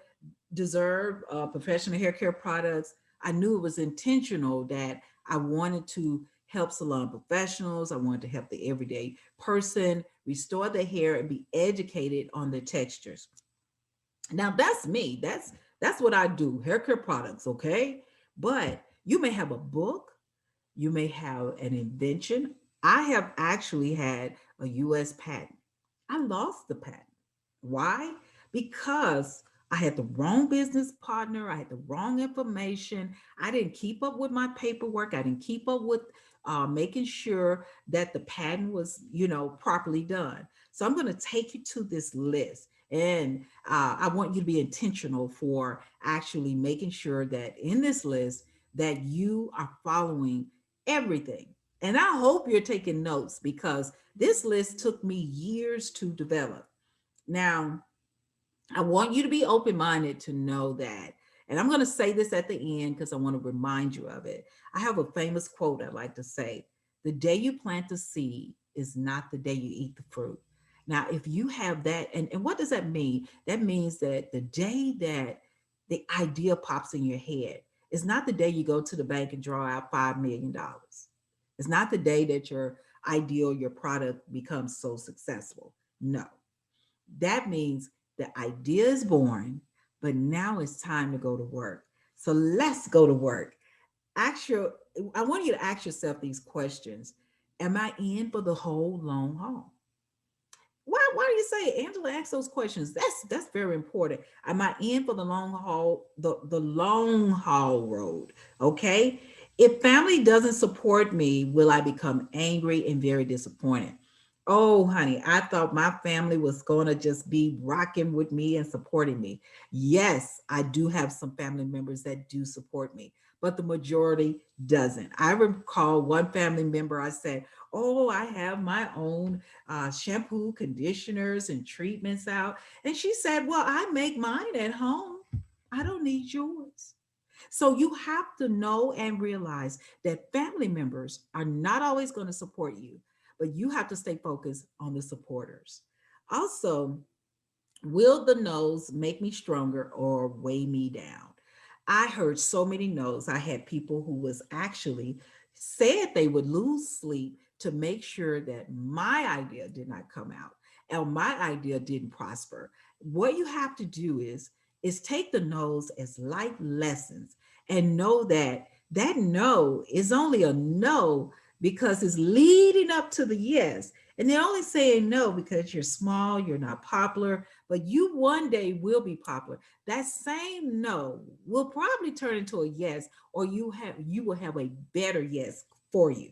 Deserve professional hair care products, I knew it was intentional that I wanted to help salon professionals. I wanted to help the everyday person restore their hair and be educated on the textures. Now that's me. That's what I do. Hair care products, okay? But you may have a book, you may have an invention. I have actually had a US patent. I lost the patent. Why? Because I had the wrong business partner. I had the wrong information. I didn't keep up with my paperwork. I didn't keep up with making sure that the patent was, properly done. So I'm going to take you to this list. And I want you to be intentional for actually making sure that in this list that you are following everything. And I hope you're taking notes, because this list took me years to develop. Now, I want you to be open minded to know that. And I'm going to say this at the end because I want to remind you of it. I have a famous quote I like to say: the day you plant the seed is not the day you eat the fruit. Now, if you have that, and what does that mean? That means that the day that the idea pops in your head is not the day you go to the bank and draw out $5 million. It's not the day that your ideal, your product becomes so successful. No, that means the idea is born, but now it's time to go to work. So let's go to work. Ask your, I want you to ask yourself these questions. Am I in for the whole long haul? Why do you say, Angela, ask those questions? That's very important. Am I in for the long haul, the long haul road? Okay. If family doesn't support me, will I become angry and very disappointed? Oh, honey, I thought my family was going to just be rocking with me and supporting me. Yes, I do have some family members that do support me, but the majority doesn't. I recall one family member, I said, oh, I have my own shampoo, conditioners, and treatments out. And she said, well, I make mine at home. I don't need yours. So you have to know and realize that family members are not always going to support you, but you have to stay focused on the supporters. Also, will the no's make me stronger or weigh me down? I heard so many no's. I had people who was actually said they would lose sleep to make sure that my idea did not come out and my idea didn't prosper. What you have to do is take the no's as life lessons and know that that no is only a no because it's leading up to the yes. And they're only saying no because you're small, you're not popular, but you one day will be popular. That same no will probably turn into a yes, or you will have a better yes for you.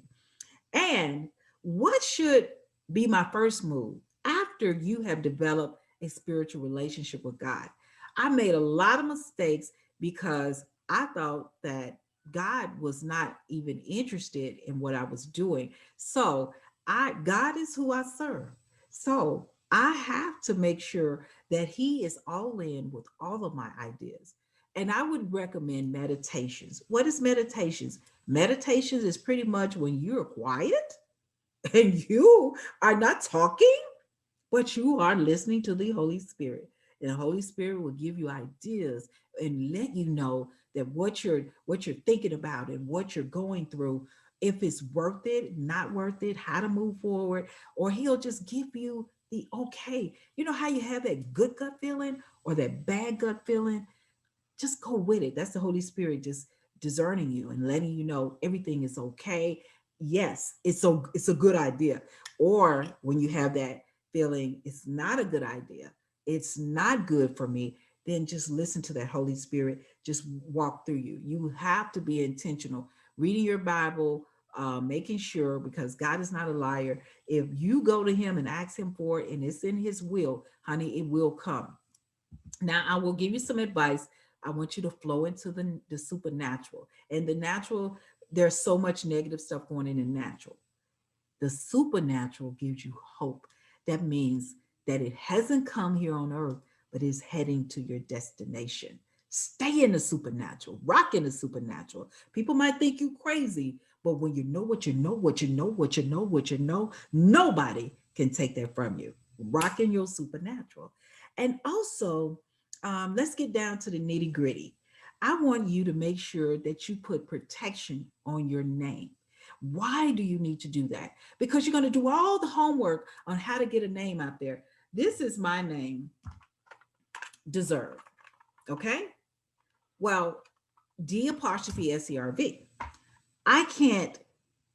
And what should be my first move after you have developed a spiritual relationship with God? I made a lot of mistakes because I thought that God was not even interested in what I was doing. So God is who I serve. So I have to make sure that He is all in with all of my ideas. And I would recommend meditations. What is meditations? Meditations is pretty much when you're quiet and you are not talking, but you are listening to the Holy Spirit. And the Holy Spirit will give you ideas and let you know that what you're thinking about and what you're going through, if it's worth it, not worth it, how to move forward, or He'll just give you the okay. You know how you have that good gut feeling or that bad gut feeling? Just go with it. That's the Holy Spirit just discerning you and letting you know everything is okay. Yes, it's a good idea. Or when you have that feeling it's not a good idea, it's not good for me, then just listen to that Holy Spirit just walk through you. You have to be intentional reading your Bible, making sure, because God is not a liar, if you go to him and ask him for it and it's in his will, honey, it will come. Now, I will give you some advice. I want you to flow into the supernatural. And the natural, there's so much negative stuff going in the natural. The supernatural gives you hope. That means that it hasn't come here on earth, but is heading to your destination. Stay in the supernatural, rock in the supernatural. People might think you crazy, but when you know what you know, what you know, what you know, what you know, nobody can take that from you. Rock in your supernatural. And also, let's get down to the nitty gritty. I want you to make sure that you put protection on your name. Why do you need to do that? Because you're going to do all the homework on how to get a name out there. This is my name, Deserve. Okay. Well, D apostrophe SERV. I can't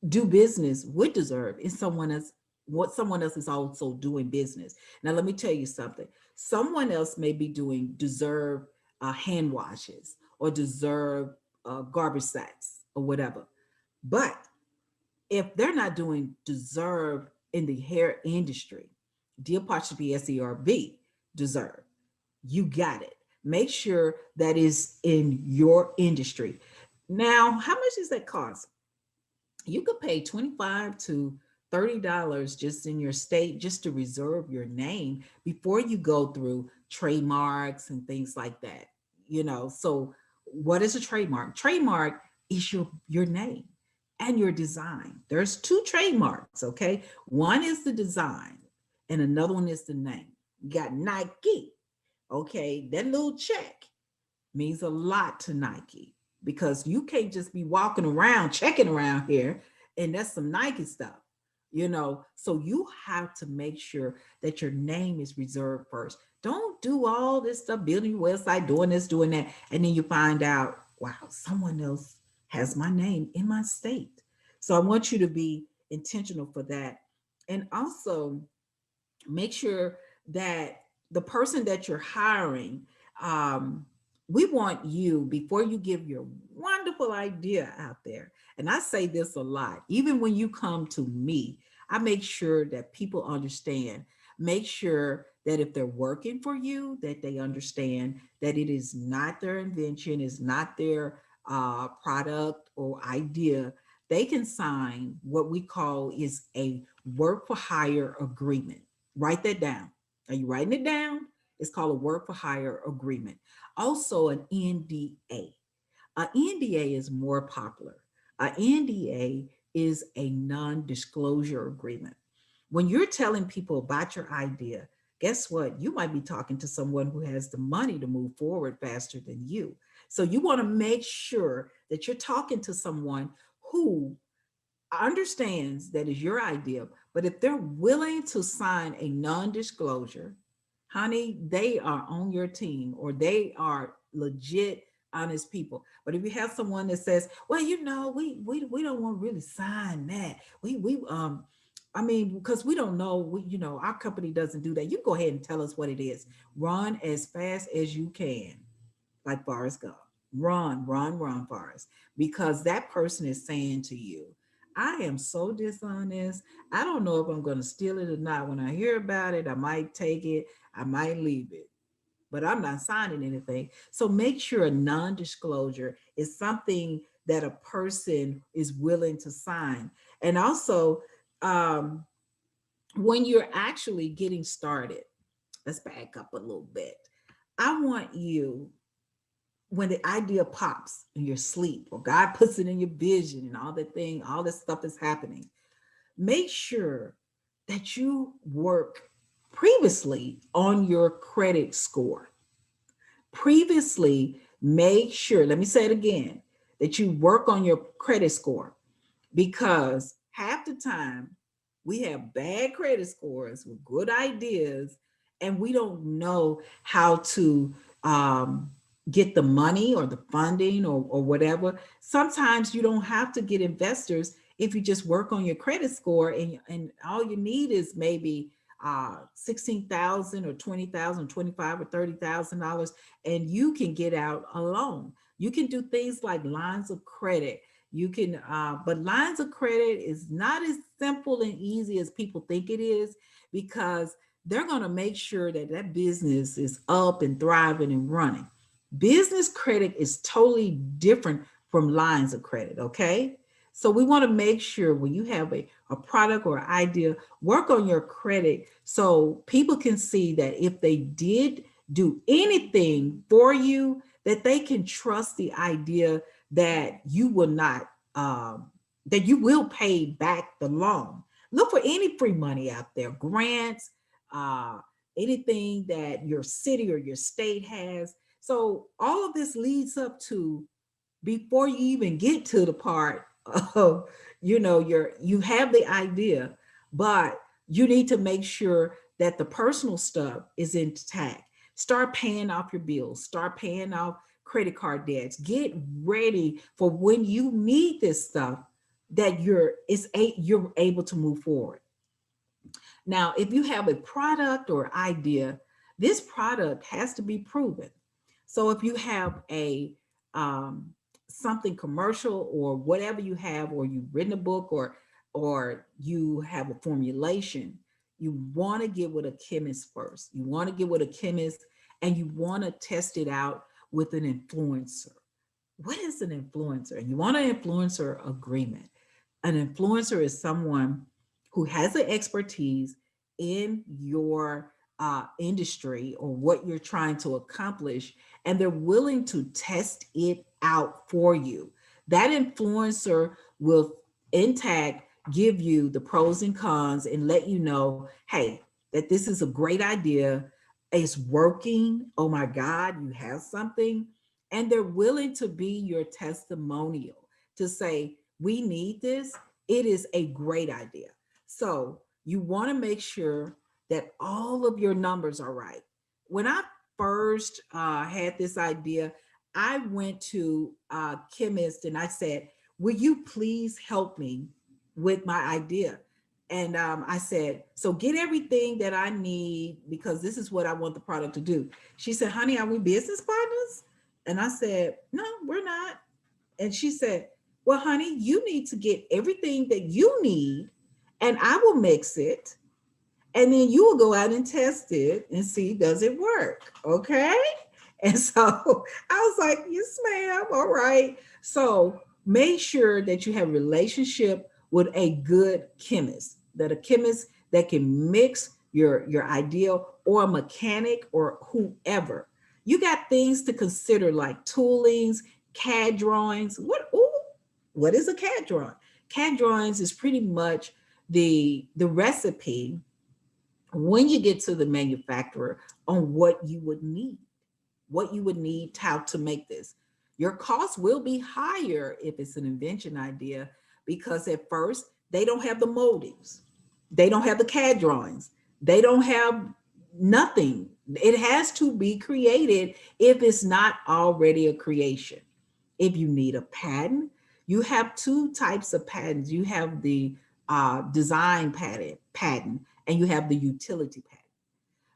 do business with Deserve if someone else, what someone else is also doing business. Now, let me tell you something. Someone else may be doing Deserve hand washes or Deserve garbage sacks or whatever. But if they're not doing Deserve in the hair industry, D apostrophe SERV, Deserve, you got it. Make sure that is in your industry. Now, how much does that cost? You could pay 25 to $30 just in your state just to reserve your name before you go through trademarks and things like that. So what is a trademark? Trademark is your name and your design. There's two trademarks, okay? One is the design and another one is the name. You got Nike, okay? That little check means a lot to Nike because you can't just be walking around checking around here and that's some Nike stuff. So you have to make sure that your name is reserved first. Don't do all this stuff, building your website, doing this, doing that, and then you find out, wow, someone else has my name in my state. So I want you to be intentional for that. And also make sure that the person that you're hiring, um, we want you, before you give your wonderful idea out there, and I say this a lot, even when you come to me, I make sure that people understand, make sure that if they're working for you, that they understand that it is not their invention, is not their product or idea. They can sign what we call is a work for hire agreement. Write that down. Are you writing it down? It's called a work for hire agreement. Also, an NDA. An NDA is more popular. An NDA is a non disclosure agreement. When you're telling people about your idea, guess what? You might be talking to someone who has the money to move forward faster than you. So you want to make sure that you're talking to someone who understands that is your idea, but if they're willing to sign a non-disclosure, honey, they are on your team or they are legit honest people. But if you have someone that says, well, we don't want to really sign that. I mean, because we don't know, our company doesn't do that. You go ahead and tell us what it is. Run as fast as you can, like Forrest Gump. Run, Forrest, because that person is saying to you, I am so dishonest. I don't know if I'm going to steal it or not. When I hear about it, I might take it, I might leave it, but I'm not signing anything. So make sure a non disclosure is something that a person is willing to sign. And also, when you're actually getting started, let's back up a little bit. I want you, when the idea pops in your sleep or God puts it in your vision and all this stuff is happening, make sure that you work previously on your credit score. Previously, make sure, let me say it again, that you work on your credit score because half the time we have bad credit scores with good ideas and we don't know how to get the money or the funding or whatever. Sometimes you don't have to get investors if you just work on your credit score and all you need is maybe 16,000 or 20,000, 25 or $30,000, and you can get out a loan. You can do things like lines of credit. You can, but lines of credit is not as simple and easy as people think it is, because they're going to make sure that that business is up and thriving and running. Business credit is totally different from lines of credit. Okay. So we want to make sure when you have a product or idea, work on your credit so people can see that if they did do anything for you, that they can trust the idea that you will not, that you will pay back the loan. Look for any free money out there, grants, uh, anything that your city or your state has. So all of this leads up to, before you even get to the part of, you have the idea, but you need to make sure that the personal stuff is intact. Start paying off your bills, start paying off credit card debts, get ready for when you need this stuff, that you're able to move forward. Now, if you have a product or idea, this product has to be proven. So if you have a um, something commercial or whatever you have, or you've written a book, or you have a formulation, you want to get with a chemist first. You want to get with a chemist, and you want to test it out with an influencer. What is an influencer? You want an influencer agreement. An influencer is someone who has the expertise in your industry or what you're trying to accomplish, and they're willing to test it out for you. That influencer will intact give you the pros and cons and let you know, hey, that this is a great idea. It's working. Oh my God, you have something. And they're willing to be your testimonial to say, we need this. It is a great idea. So you want to make sure that all of your numbers are right. When I first had this idea, I went to a chemist and I said, will you please help me with my idea? And I said, so get everything that I need, because this is what I want the product to do. She said, honey, are we business partners? And I said, no, we're not. And she said, well, honey, you need to get everything that you need, and I will mix it. And then you will go out and test it and see, does it work? Okay. And so I was like, yes, ma'am. All right. So make sure that you have a relationship with a good chemist, that a chemist that can mix your ideal, or a mechanic or whoever. You got things to consider like toolings, CAD drawings. What is a CAD drawing? CAD drawings is pretty much the recipe when you get to the manufacturer on what you would need, how to make this. Your cost will be higher if it's an invention idea, because at first they don't have the moldings, they don't have the CAD drawings, they don't have nothing. It has to be created if it's not already a creation. If you need a patent, you have two types of patents. You have the design patent, and you have the utility patent.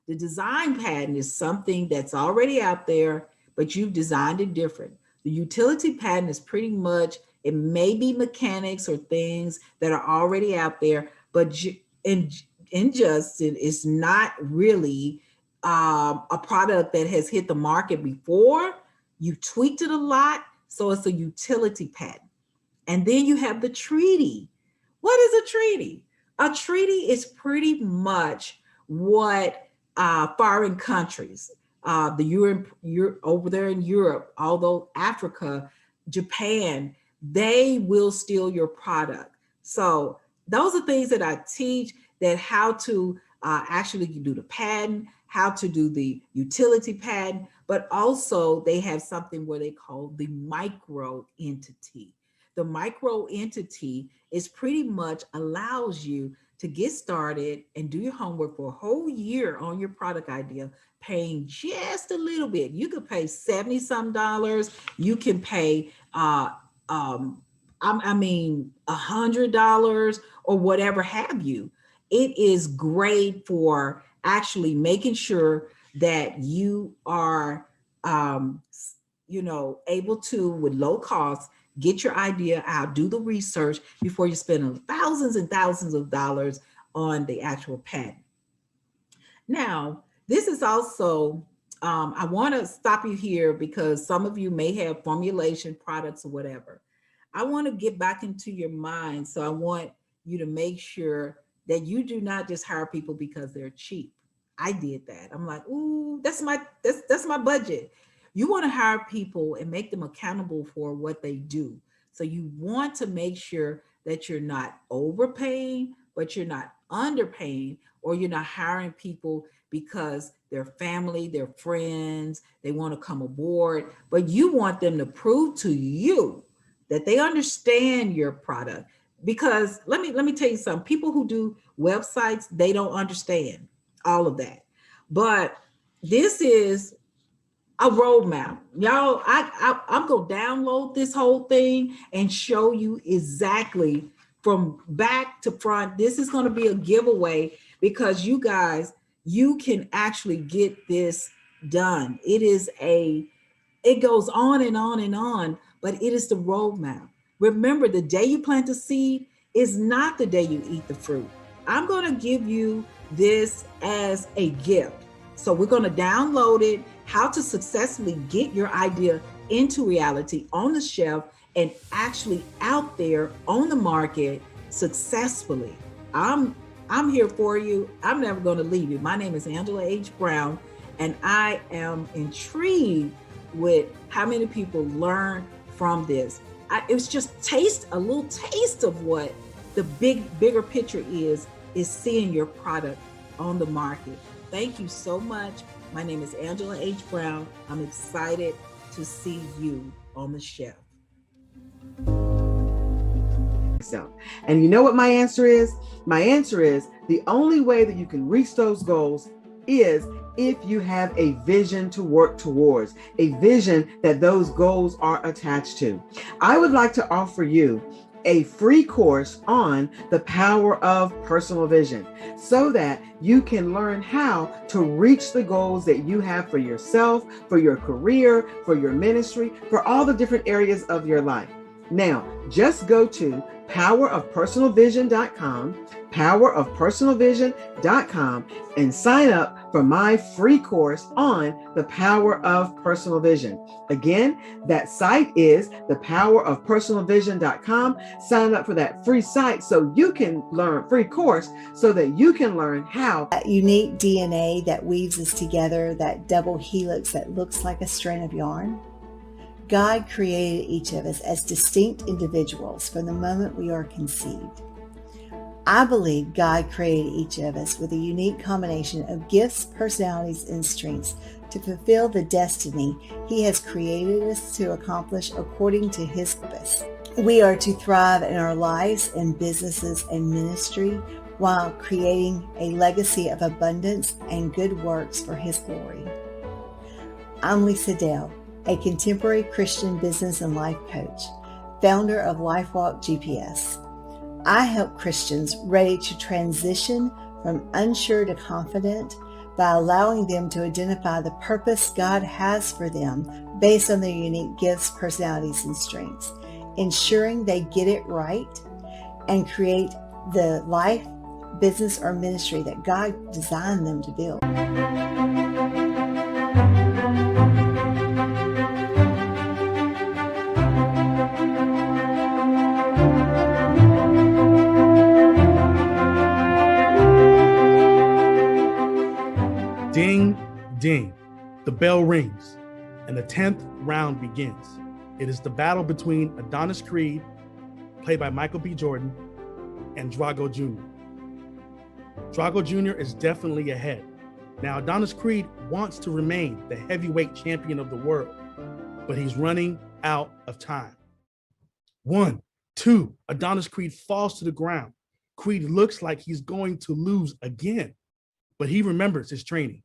The design patent is something that's already out there, but you've designed it different. The utility patent is pretty much, it may be mechanics or things that are already out there, but in just it's not really a product that has hit the market before. You tweaked it a lot, so it's a utility patent. And then you have the treaty. What is a treaty? A treaty is pretty much what foreign countries, the Europe over there in Europe, although Africa, Japan, they will steal your product. So those are things that I teach, that how to actually do the patent, how to do the utility patent, but also they have something where they call the micro entity. The micro entity is pretty much allows you to get started and do your homework for a whole year on your product idea, paying just a little bit. You could pay 70 some dollars. You can pay, $100 or whatever have you. It is great for actually making sure that you are, able to, with low cost, Get your idea out, do the research before you spend thousands and thousands of dollars on the actual patent. Now, this is also, I want to stop you here because some of you may have formulation products or whatever. I want to get back into your mind. So I want you to make sure that you do not just hire people because they're cheap. I did that. I'm like, ooh, that's my budget. You want to hire people and make them accountable for what they do. So you want to make sure that you're not overpaying, but you're not underpaying, or you're not hiring people because they're family, they're friends, they want to come aboard, but you want them to prove to you that they understand your product. Because let me tell you something, people who do websites, they don't understand all of that. But this is a roadmap. Y'all, I'm gonna download this whole thing and show you exactly from back to front. This is gonna be a giveaway because you guys, you can actually get this done. It goes on and on and on, but it is the roadmap. Remember, the day you plant the seed is not the day you eat the fruit. I'm going to give you this as a gift. So we're going to download it, how to successfully get your idea into reality on the shelf and actually out there on the market successfully. I'm here for you. I'm never going to leave you. My name is Angela H. Brown, and I am intrigued with how many people learn from this. It was just a little taste of what the bigger picture is seeing your product on the market. Thank you so much. My name is Angela H. Brown. I'm excited to see you on the shelf. And you know what my answer is? My answer is the only way that you can reach those goals is if you have a vision to work towards, a vision that those goals are attached to. I would like to offer you a free course on the power of personal vision so that you can learn how to reach the goals that you have for yourself, for your career, for your ministry, for all the different areas of your life. Now, just go to powerofpersonalvision.com, and sign up for my free course on the power of personal vision. Again, that site is thepowerofpersonalvision.com. Sign up for that free site so you can learn free course so that you can learn how. That unique DNA that weaves us together, that double helix that looks like a strand of yarn. God created each of us as distinct individuals from the moment we are conceived. I believe God created each of us with a unique combination of gifts, personalities, and strengths to fulfill the destiny He has created us to accomplish according to His purpose. We are to thrive in our lives and businesses and ministry while creating a legacy of abundance and good works for His glory. I'm Lisa Dale, a contemporary Christian business and life coach, founder of LifeWalk GPS. I help Christians ready to transition from unsure to confident by allowing them to identify the purpose God has for them based on their unique gifts, personalities, and strengths, ensuring they get it right and create the life, business, or ministry that God designed them to build. Ding, ding. The bell rings, and the 10th round begins. It is the battle between Adonis Creed, played by Michael B. Jordan, and Drago Jr. Drago Jr. is definitely ahead. Now, Adonis Creed wants to remain the heavyweight champion of the world, but he's running out of time. 1, 2, Adonis Creed falls to the ground. Creed looks like he's going to lose again, but he remembers his training.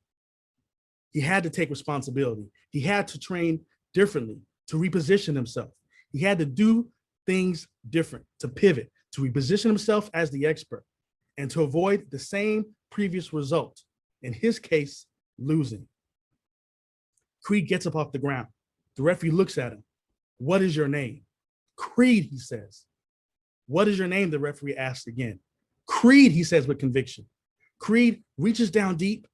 He had to take responsibility. He had to train differently, to reposition himself. He had to do things different, to pivot, to reposition himself as the expert, and to avoid the same previous result, in his case, losing. Creed gets up off the ground. The referee looks at him. What is your name? Creed, he says. What is your name? The referee asks again. Creed, he says with conviction. Creed reaches down deep.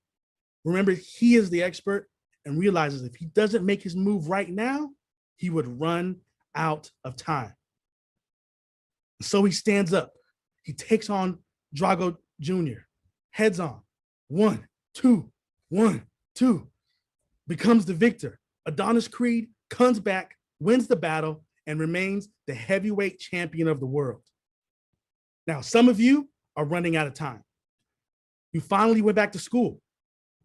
Remember, he is the expert and realizes if he doesn't make his move right now, he would run out of time. So he stands up. He takes on Drago Jr. Heads on. 1, 2, 1, 2. Becomes the victor. Adonis Creed comes back, wins the battle, and remains the heavyweight champion of the world. Now, some of you are running out of time. You finally went back to school,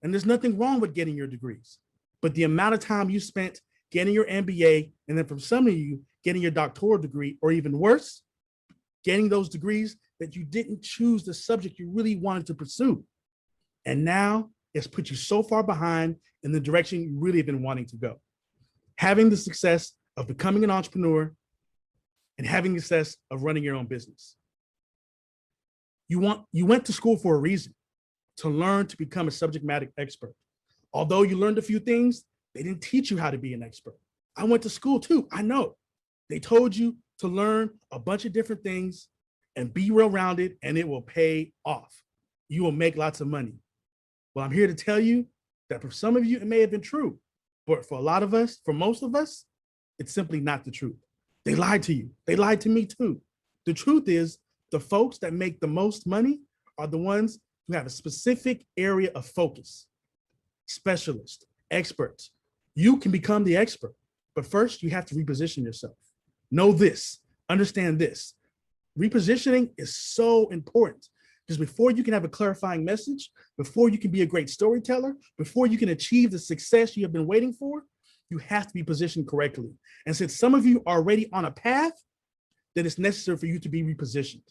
and there's nothing wrong with getting your degrees, but the amount of time you spent getting your MBA, and then for some of you, getting your doctoral degree, or even worse, getting those degrees that you didn't choose the subject you really wanted to pursue. And now it's put you so far behind in the direction you really have been wanting to go. Having the success of becoming an entrepreneur and having the success of running your own business. You went to school for a reason, to learn to become a subject matter expert. Although you learned a few things, they didn't teach you how to be an expert. I went to school too, I know. They told you to learn a bunch of different things and be well-rounded, and it will pay off. You will make lots of money. Well, I'm here to tell you that for some of you, it may have been true, but for a lot of us, for most of us, it's simply not the truth. They lied to you. They lied to me too. The truth is, the folks that make the most money are the ones who have a specific area of focus. Specialists, experts. You can become the expert, but first you have to reposition yourself. Know this, understand this. Repositioning is so important because before you can have a clarifying message, before you can be a great storyteller, before you can achieve the success you have been waiting for, you have to be positioned correctly. And since some of you are already on a path, then it's necessary for you to be repositioned.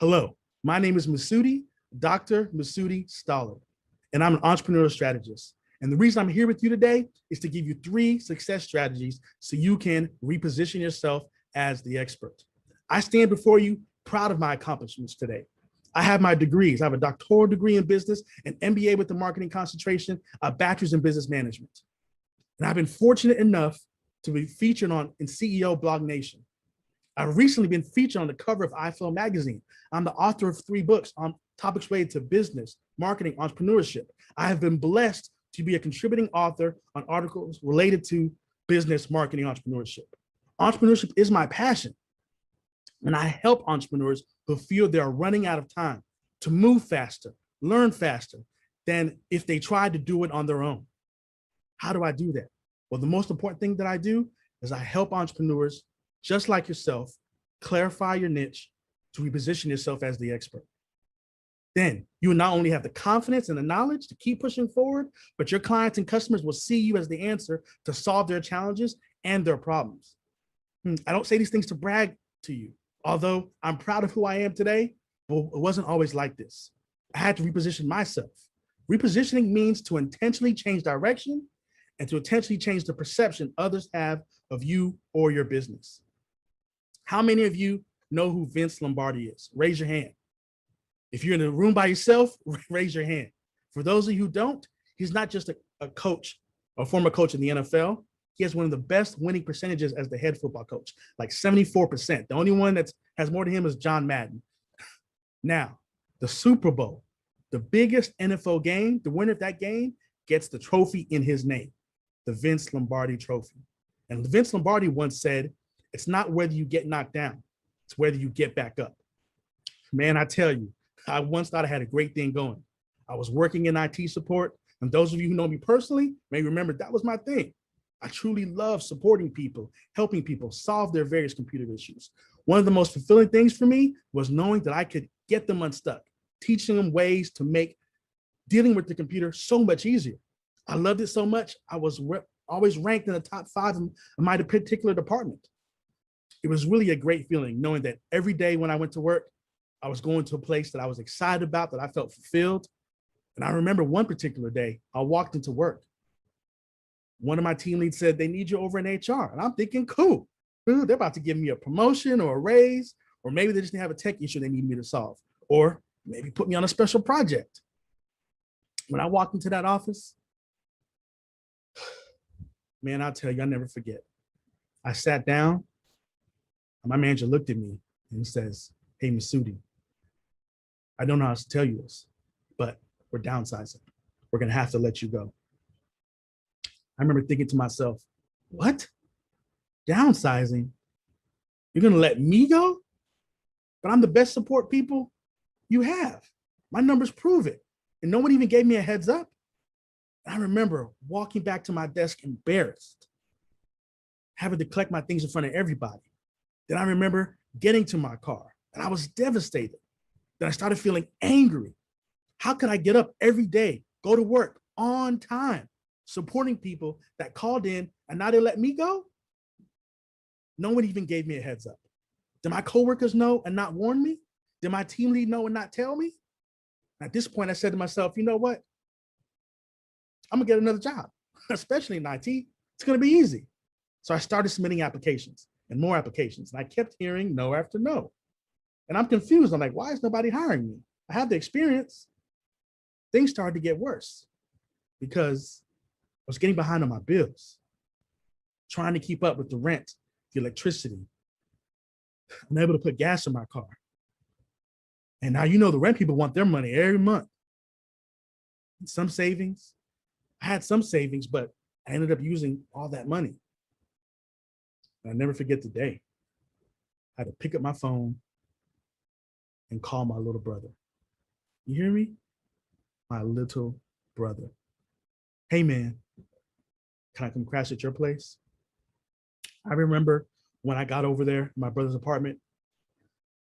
Hello, my name is Masudi, Dr. Masudi Stoller, and I'm an entrepreneurial strategist. And the reason I'm here with you today is to give you 3 success strategies so you can reposition yourself as the expert. I stand before you proud of my accomplishments today. I have my degrees. I have a doctoral degree in business, an MBA with a marketing concentration, a bachelor's in business management. And I've been fortunate enough to be featured in CEO Blog Nation. I've recently been featured on the cover of iFlow magazine. I'm the author of 3 books on topics related to business, marketing, entrepreneurship. I have been blessed to be a contributing author on articles related to business, marketing, entrepreneurship. Entrepreneurship is my passion. And I help entrepreneurs who feel they are running out of time to move faster, learn faster than if they tried to do it on their own. How do I do that? Well, the most important thing that I do is I help entrepreneurs just like yourself clarify your niche to reposition yourself as the expert. Then you will not only have the confidence and the knowledge to keep pushing forward, but your clients and customers will see you as the answer to solve their challenges and their problems. I don't say these things to brag to you, although I'm proud of who I am today, but it wasn't always like this. I had to reposition myself. Repositioning means to intentionally change direction and to intentionally change the perception others have of you or your business. How many of you know who Vince Lombardi is? Raise your hand. If you're in a room by yourself, raise your hand. For those of you who don't, he's not just a coach, a former coach in the NFL. He has one of the best winning percentages as the head football coach, like 74%. The only one that has more than him is John Madden. Now, the Super Bowl, the biggest NFL game, the winner of that game gets the trophy in his name, the Vince Lombardi trophy. And Vince Lombardi once said, it's not whether you get knocked down, it's whether you get back up. Man, I tell you, I once thought I had a great thing going. I was working in IT support, and those of you who know me personally may remember that was my thing. I truly love supporting people, helping people solve their various computer issues. One of the most fulfilling things for me was knowing that I could get them unstuck, teaching them ways to make dealing with the computer so much easier. I loved it so much, I was always ranked in the top 5 in my particular department. It was really a great feeling knowing that every day when I went to work, I was going to a place that I was excited about, that I felt fulfilled. And I remember one particular day, I walked into work. One of my team leads said, they need you over in HR. And I'm thinking, cool, they're about to give me a promotion or a raise, or maybe they just have a tech issue they need me to solve, or maybe put me on a special project. When I walked into that office, man, I'll tell you, I'll never forget. I sat down And my manager looked at me and he says, "Hey, Masudi, I don't know how to tell you this, but we're downsizing. We're going to have to let you go." I remember thinking to myself, what? Downsizing? You're going to let me go? But I'm the best support people you have. My numbers prove it. And no one even gave me a heads up. I remember walking back to my desk embarrassed, having to collect my things in front of everybody. Then I remember getting to my car and I was devastated. Then I started feeling angry. How could I get up every day, go to work on time, supporting people that called in and now they let me go? No one even gave me a heads up. Did my coworkers know and not warn me? Did my team lead know and not tell me? At this point, I said to myself, you know what? I'm gonna get another job, especially in IT. It's gonna be easy. So I started submitting applications and more applications. And I kept hearing no after no. And I'm confused. I'm like, why is nobody hiring me? I have the experience. Things started to get worse because I was getting behind on my bills, trying to keep up with the rent, the electricity. I'm able to put gas in my car. And now, the rent people want their money every month. And some savings, I had some savings, but I ended up using all that money. And I'll never forget the day. I had to pick up my phone and call my little brother. You hear me? My little brother. Hey man, can I come crash at your place? I remember when I got over there, my brother's apartment,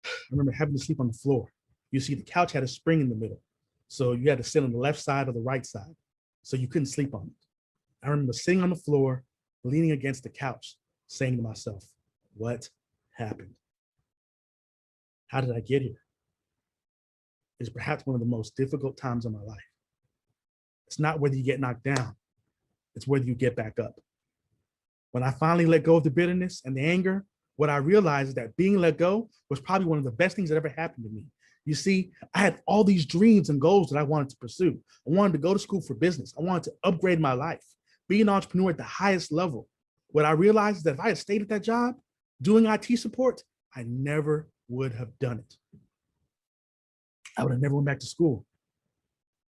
I remember having to sleep on the floor. You see, the couch had a spring in the middle. So you had to sit on the left side or the right side. So you couldn't sleep on it. I remember sitting on the floor, leaning against the couch, saying to myself, what happened? How did I get here? It's perhaps one of the most difficult times of my life. It's not whether you get knocked down, it's whether you get back up. When I finally let go of the bitterness and the anger, what I realized is that being let go was probably one of the best things that ever happened to me. You see, I had all these dreams and goals that I wanted to pursue. I wanted to go to school for business. I wanted to upgrade my life, be an entrepreneur at the highest level. What I realized is that if I had stayed at that job doing IT support, I never would have done it. I would have never went back to school.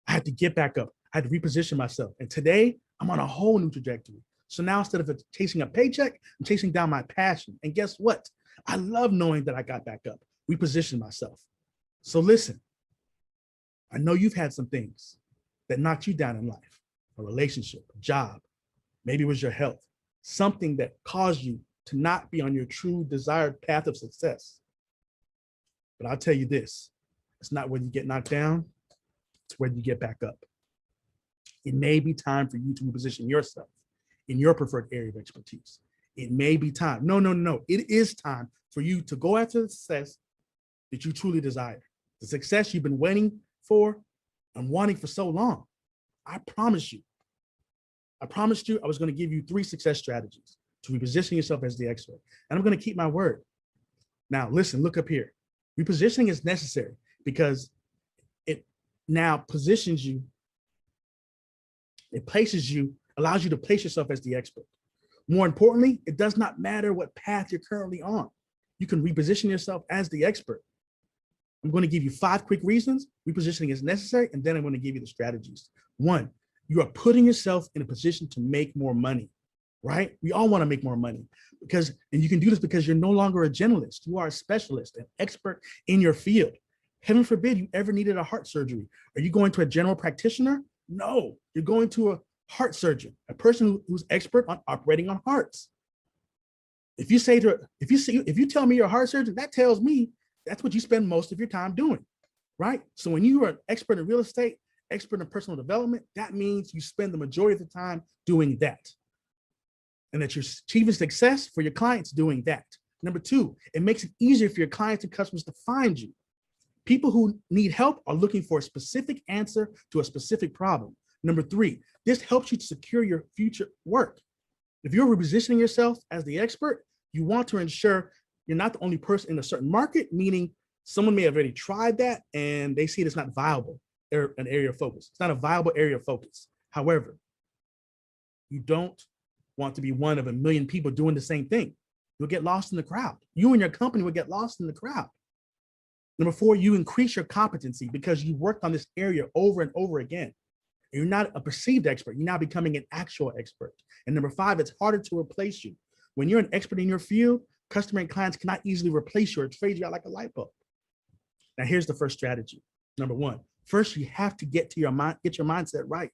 I had to get back up. I had to reposition myself. And today I'm on a whole new trajectory. So now instead of chasing a paycheck, I'm chasing down my passion. And guess what? I love knowing that I got back up, repositioned myself. So listen, I know you've had some things that knocked you down in life, a relationship, a job, maybe it was your health, something that caused you to not be on your true desired path of success. But I'll tell you this, it's not whether you get knocked down, it's whether you get back up. It may be time for you to reposition yourself in your preferred area of expertise. It may be time. No. It is time for you to go after the success that you truly desire. The success you've been waiting for and wanting for so long. I promised you I was going to give you 3 success strategies to reposition yourself as the expert. And I'm going to keep my word. Now, listen, look up here. Repositioning is necessary because it now positions you, it places you, allows you to place yourself as the expert. More importantly, it does not matter what path you're currently on. You can reposition yourself as the expert. I'm going to give you 5 quick reasons repositioning is necessary, and then I'm going to give you the strategies. 1, you are putting yourself in a position to make more money, right? We all want to make more money and you can do this because you're no longer a generalist. You are a specialist, an expert in your field. Heaven forbid you ever needed a heart surgery. Are you going to a general practitioner? No, you're going to a heart surgeon, a person who's expert on operating on hearts. If you tell me you're a heart surgeon, that tells me that's what you spend most of your time doing, right? So when you are an expert in real estate, expert in personal development, that means you spend the majority of the time doing that. And that you're achieving success for your clients doing that. Number 2, it makes it easier for your clients and customers to find you. People who need help are looking for a specific answer to a specific problem. Number 3, this helps you to secure your future work. If you're repositioning yourself as the expert, you want to ensure you're not the only person in a certain market, meaning someone may have already tried that and they see it as not viable, an area of focus. It's not a viable area of focus. However, you don't want to be one of a million people doing the same thing. You'll get lost in the crowd. You and your company will get lost in the crowd. Number 4, you increase your competency because you worked on this area over and over again. You're not a perceived expert. You're now becoming an actual expert. And number 5, it's harder to replace you. When you're an expert in your field, customer and clients cannot easily replace you or trade you out like a light bulb. Now, here's the first strategy. Number 1, first, you have to get your mindset right.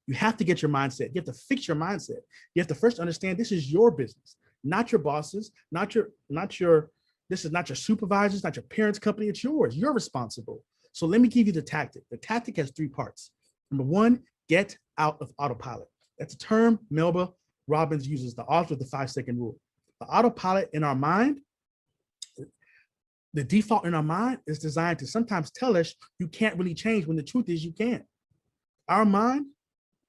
You have to get your mindset. You have to fix your mindset. You have to first understand this is your business, not your bosses, this is not your supervisors, not your parents' company, it's yours. You're responsible. So let me give you the tactic. The tactic has 3 parts. Number 1, get out of autopilot. That's a term Melba Robbins uses, the author of the 5-second rule. The autopilot in our mind, the default in our mind is designed to sometimes tell us you can't really change when the truth is you can. Our mind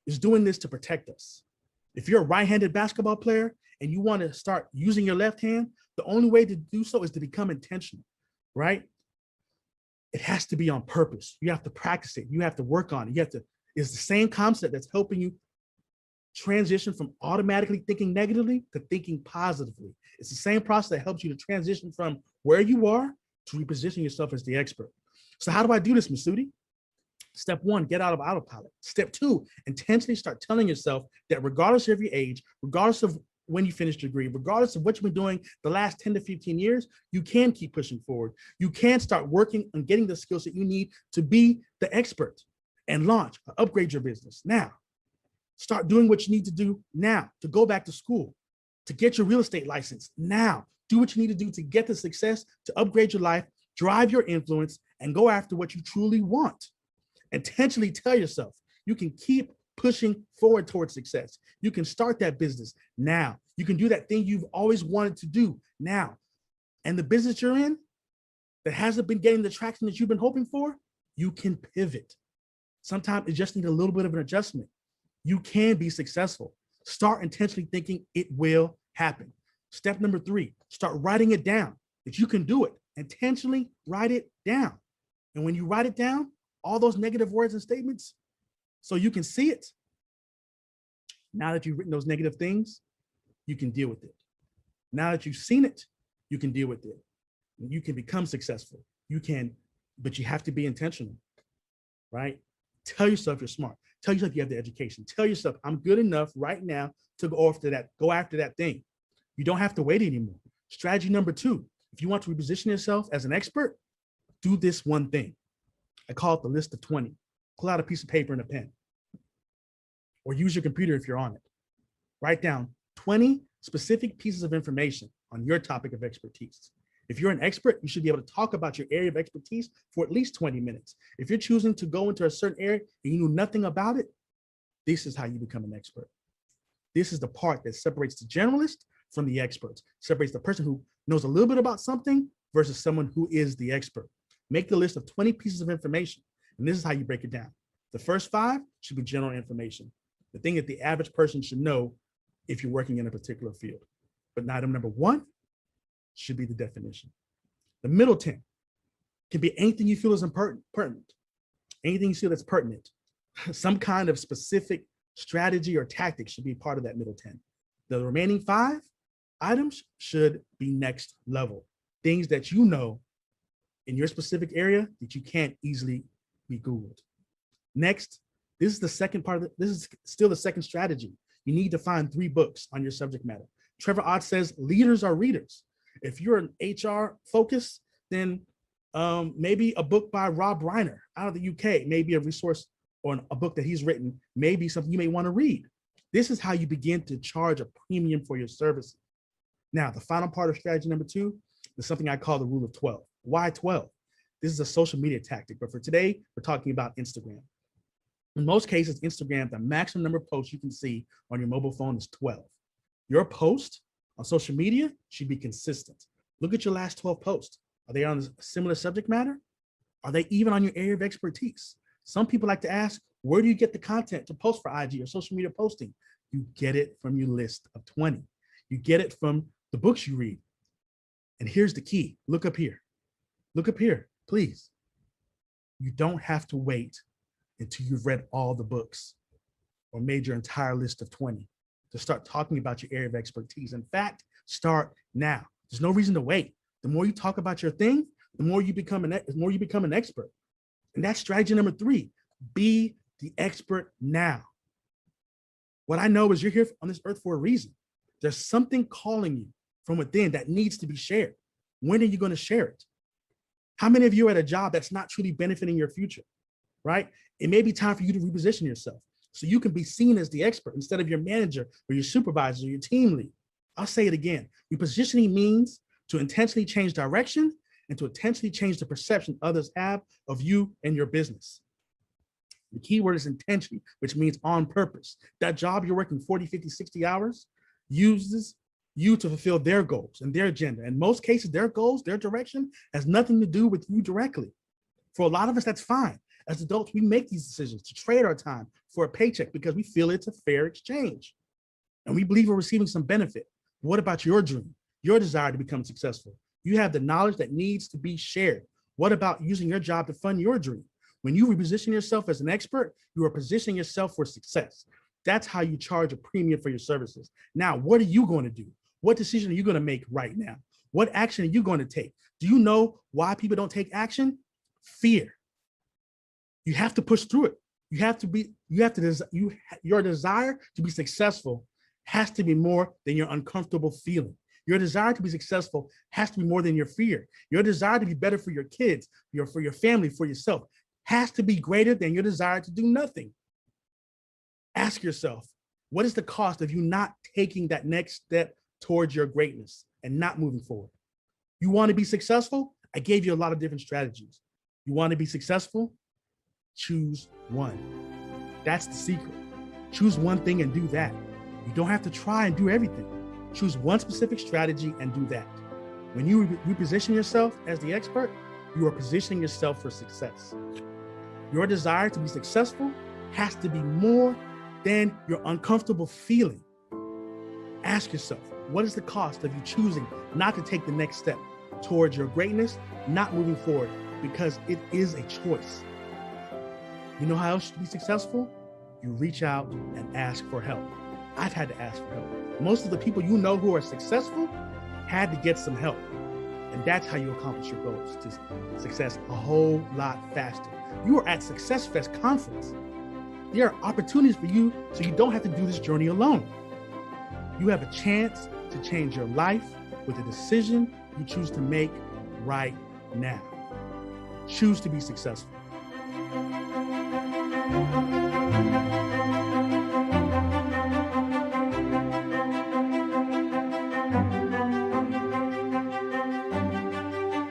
is doing this to protect us. If you're a right-handed basketball player and you want to start using your left hand, the only way to do so is to become intentional, right? It has to be on purpose. You have to practice it. You have to work on it. It's the same concept that's helping you transition from automatically thinking negatively to thinking positively. It's the same process that helps you to transition from where you are to reposition yourself as the expert. So how do I do this, Masudi? Step 1, get out of autopilot. Step 2, intentionally start telling yourself that regardless of your age, regardless of when you finish your degree, regardless of what you've been doing the last 10 to 15 years, you can keep pushing forward. You can start working on getting the skills that you need to be the expert and launch, upgrade your business now. Start doing what you need to do now, to go back to school, to get your real estate license now. Do what you need to do to get the success, to upgrade your life, drive your influence, and go after what you truly want. Intentionally tell yourself you can keep pushing forward towards success. You can start that business now. You can do that thing you've always wanted to do now. And the business you're in that hasn't been getting the traction that you've been hoping for, you can pivot. Sometimes it just needs a little bit of an adjustment. You can be successful. Start intentionally thinking it will happen. Step number 3, start writing it down. If you can do it, intentionally write it down. And when you write it down, all those negative words and statements, so you can see it. Now that you've written those negative things, you can deal with it. Now that you've seen it, you can deal with it. You can become successful. You can, but you have to be intentional, right? Tell yourself you're smart. Tell yourself you have the education. Tell yourself I'm good enough right now to go after that thing. You don't have to wait anymore. Strategy number 2, if you want to reposition yourself as an expert, do this one thing. I call it the list of 20. Pull out a piece of paper and a pen, or use your computer if you're on it. Write down 20 specific pieces of information on your topic of expertise. If you're an expert, you should be able to talk about your area of expertise for at least 20 minutes. If you're choosing to go into a certain area and you know nothing about it, this is how you become an expert. This is the part that separates the generalist from the experts, separates the person who knows a little bit about something versus someone who is the expert. Make the list of 20 pieces of information, and this is how you break it down. The first 5 should be general information, the thing that the average person should know if you're working in a particular field. But item number 1 should be the definition. The middle 10 can be anything you feel is pertinent, anything you feel that's pertinent. Some kind of specific strategy or tactic should be part of that middle 10. The remaining 5 items should be next level, things that you know in your specific area that you can't easily be Googled. Next, this is the second part of it. This is still the second strategy. You need to find 3 books on your subject matter. Trevor Ott says leaders are readers. If you're an HR focus, then maybe a book by Rob Reiner out of the UK, maybe a resource or a book that he's written, maybe something you may want to read. This is how you begin to charge a premium for your services. Now, the final part of strategy number 2 is something I call the rule of 12. Why 12? This is a social media tactic, but for today, we're talking about Instagram. In most cases, Instagram, the maximum number of posts you can see on your mobile phone is 12. Your post on social media should be consistent. Look at your last 12 posts. Are they on a similar subject matter? Are they even on your area of expertise? Some people like to ask, where do you get the content to post for IG or social media posting? You get it from your list of 20. You get it from the books you read. And here's the key. Look up here. Look up here, please. You don't have to wait until you've read all the books or made your entire list of 20 to start talking about your area of expertise. In fact, Start now. There's no reason to wait. The more you talk about your thing, the more you become an expert. And that's strategy number 3. Be the expert now. What I know is you're here on this earth for a reason. There's something calling you from within that needs to be shared. When are you going to share it? How many of you are at a job that's not truly benefiting your future, right? It may be time for you to reposition yourself so you can be seen as the expert instead of your manager or your supervisor or your team lead. I'll say it again. Repositioning means to intentionally change direction and to intentionally change the perception others have of you and your business. The key word is intentionally, which means on purpose. That job you're working 40, 50, 60 hours uses you to fulfill their goals and their agenda. In most cases, their goals, their direction has nothing to do with you directly. For a lot of us, that's fine. As adults, we make these decisions to trade our time for a paycheck because we feel it's a fair exchange. And we believe we're receiving some benefit. What about your dream, your desire to become successful? You have the knowledge that needs to be shared. What about using your job to fund your dream? When you reposition yourself as an expert, you are positioning yourself for success. That's how you charge a premium for your services. Now, what are you going to do? What decision are you going to make right now? What action are you going to take? Do you know why people don't take action? Fear. You have to push through it. Your desire to be successful has to be more than your uncomfortable feeling. Your desire to be successful has to be more than your fear. Your desire to be better for your kids, for your family, for yourself, has to be greater than your desire to do nothing. Ask yourself, what is the cost of you not taking that next step towards your greatness and not moving forward? You want to be successful? I gave you a lot of different strategies. You want to be successful? Choose one. That's the secret. Choose one thing and do that. You don't have to try and do everything. Choose one specific strategy and do that. When you reposition yourself as the expert, you are positioning yourself for success. Your desire to be successful has to be more than your uncomfortable feeling. Ask yourself, what is the cost of you choosing not to take the next step towards your greatness, not moving forward, because it is a choice. You know how else to be successful? You reach out and ask for help. I've had to ask for help. Most of the people you know who are successful had to get some help. And that's how you accomplish your goals to success a whole lot faster. You are at SuccessFest conference. There are opportunities for you so you don't have to do this journey alone. You have a chance to change your life with a decision you choose to make right now. Choose to be successful.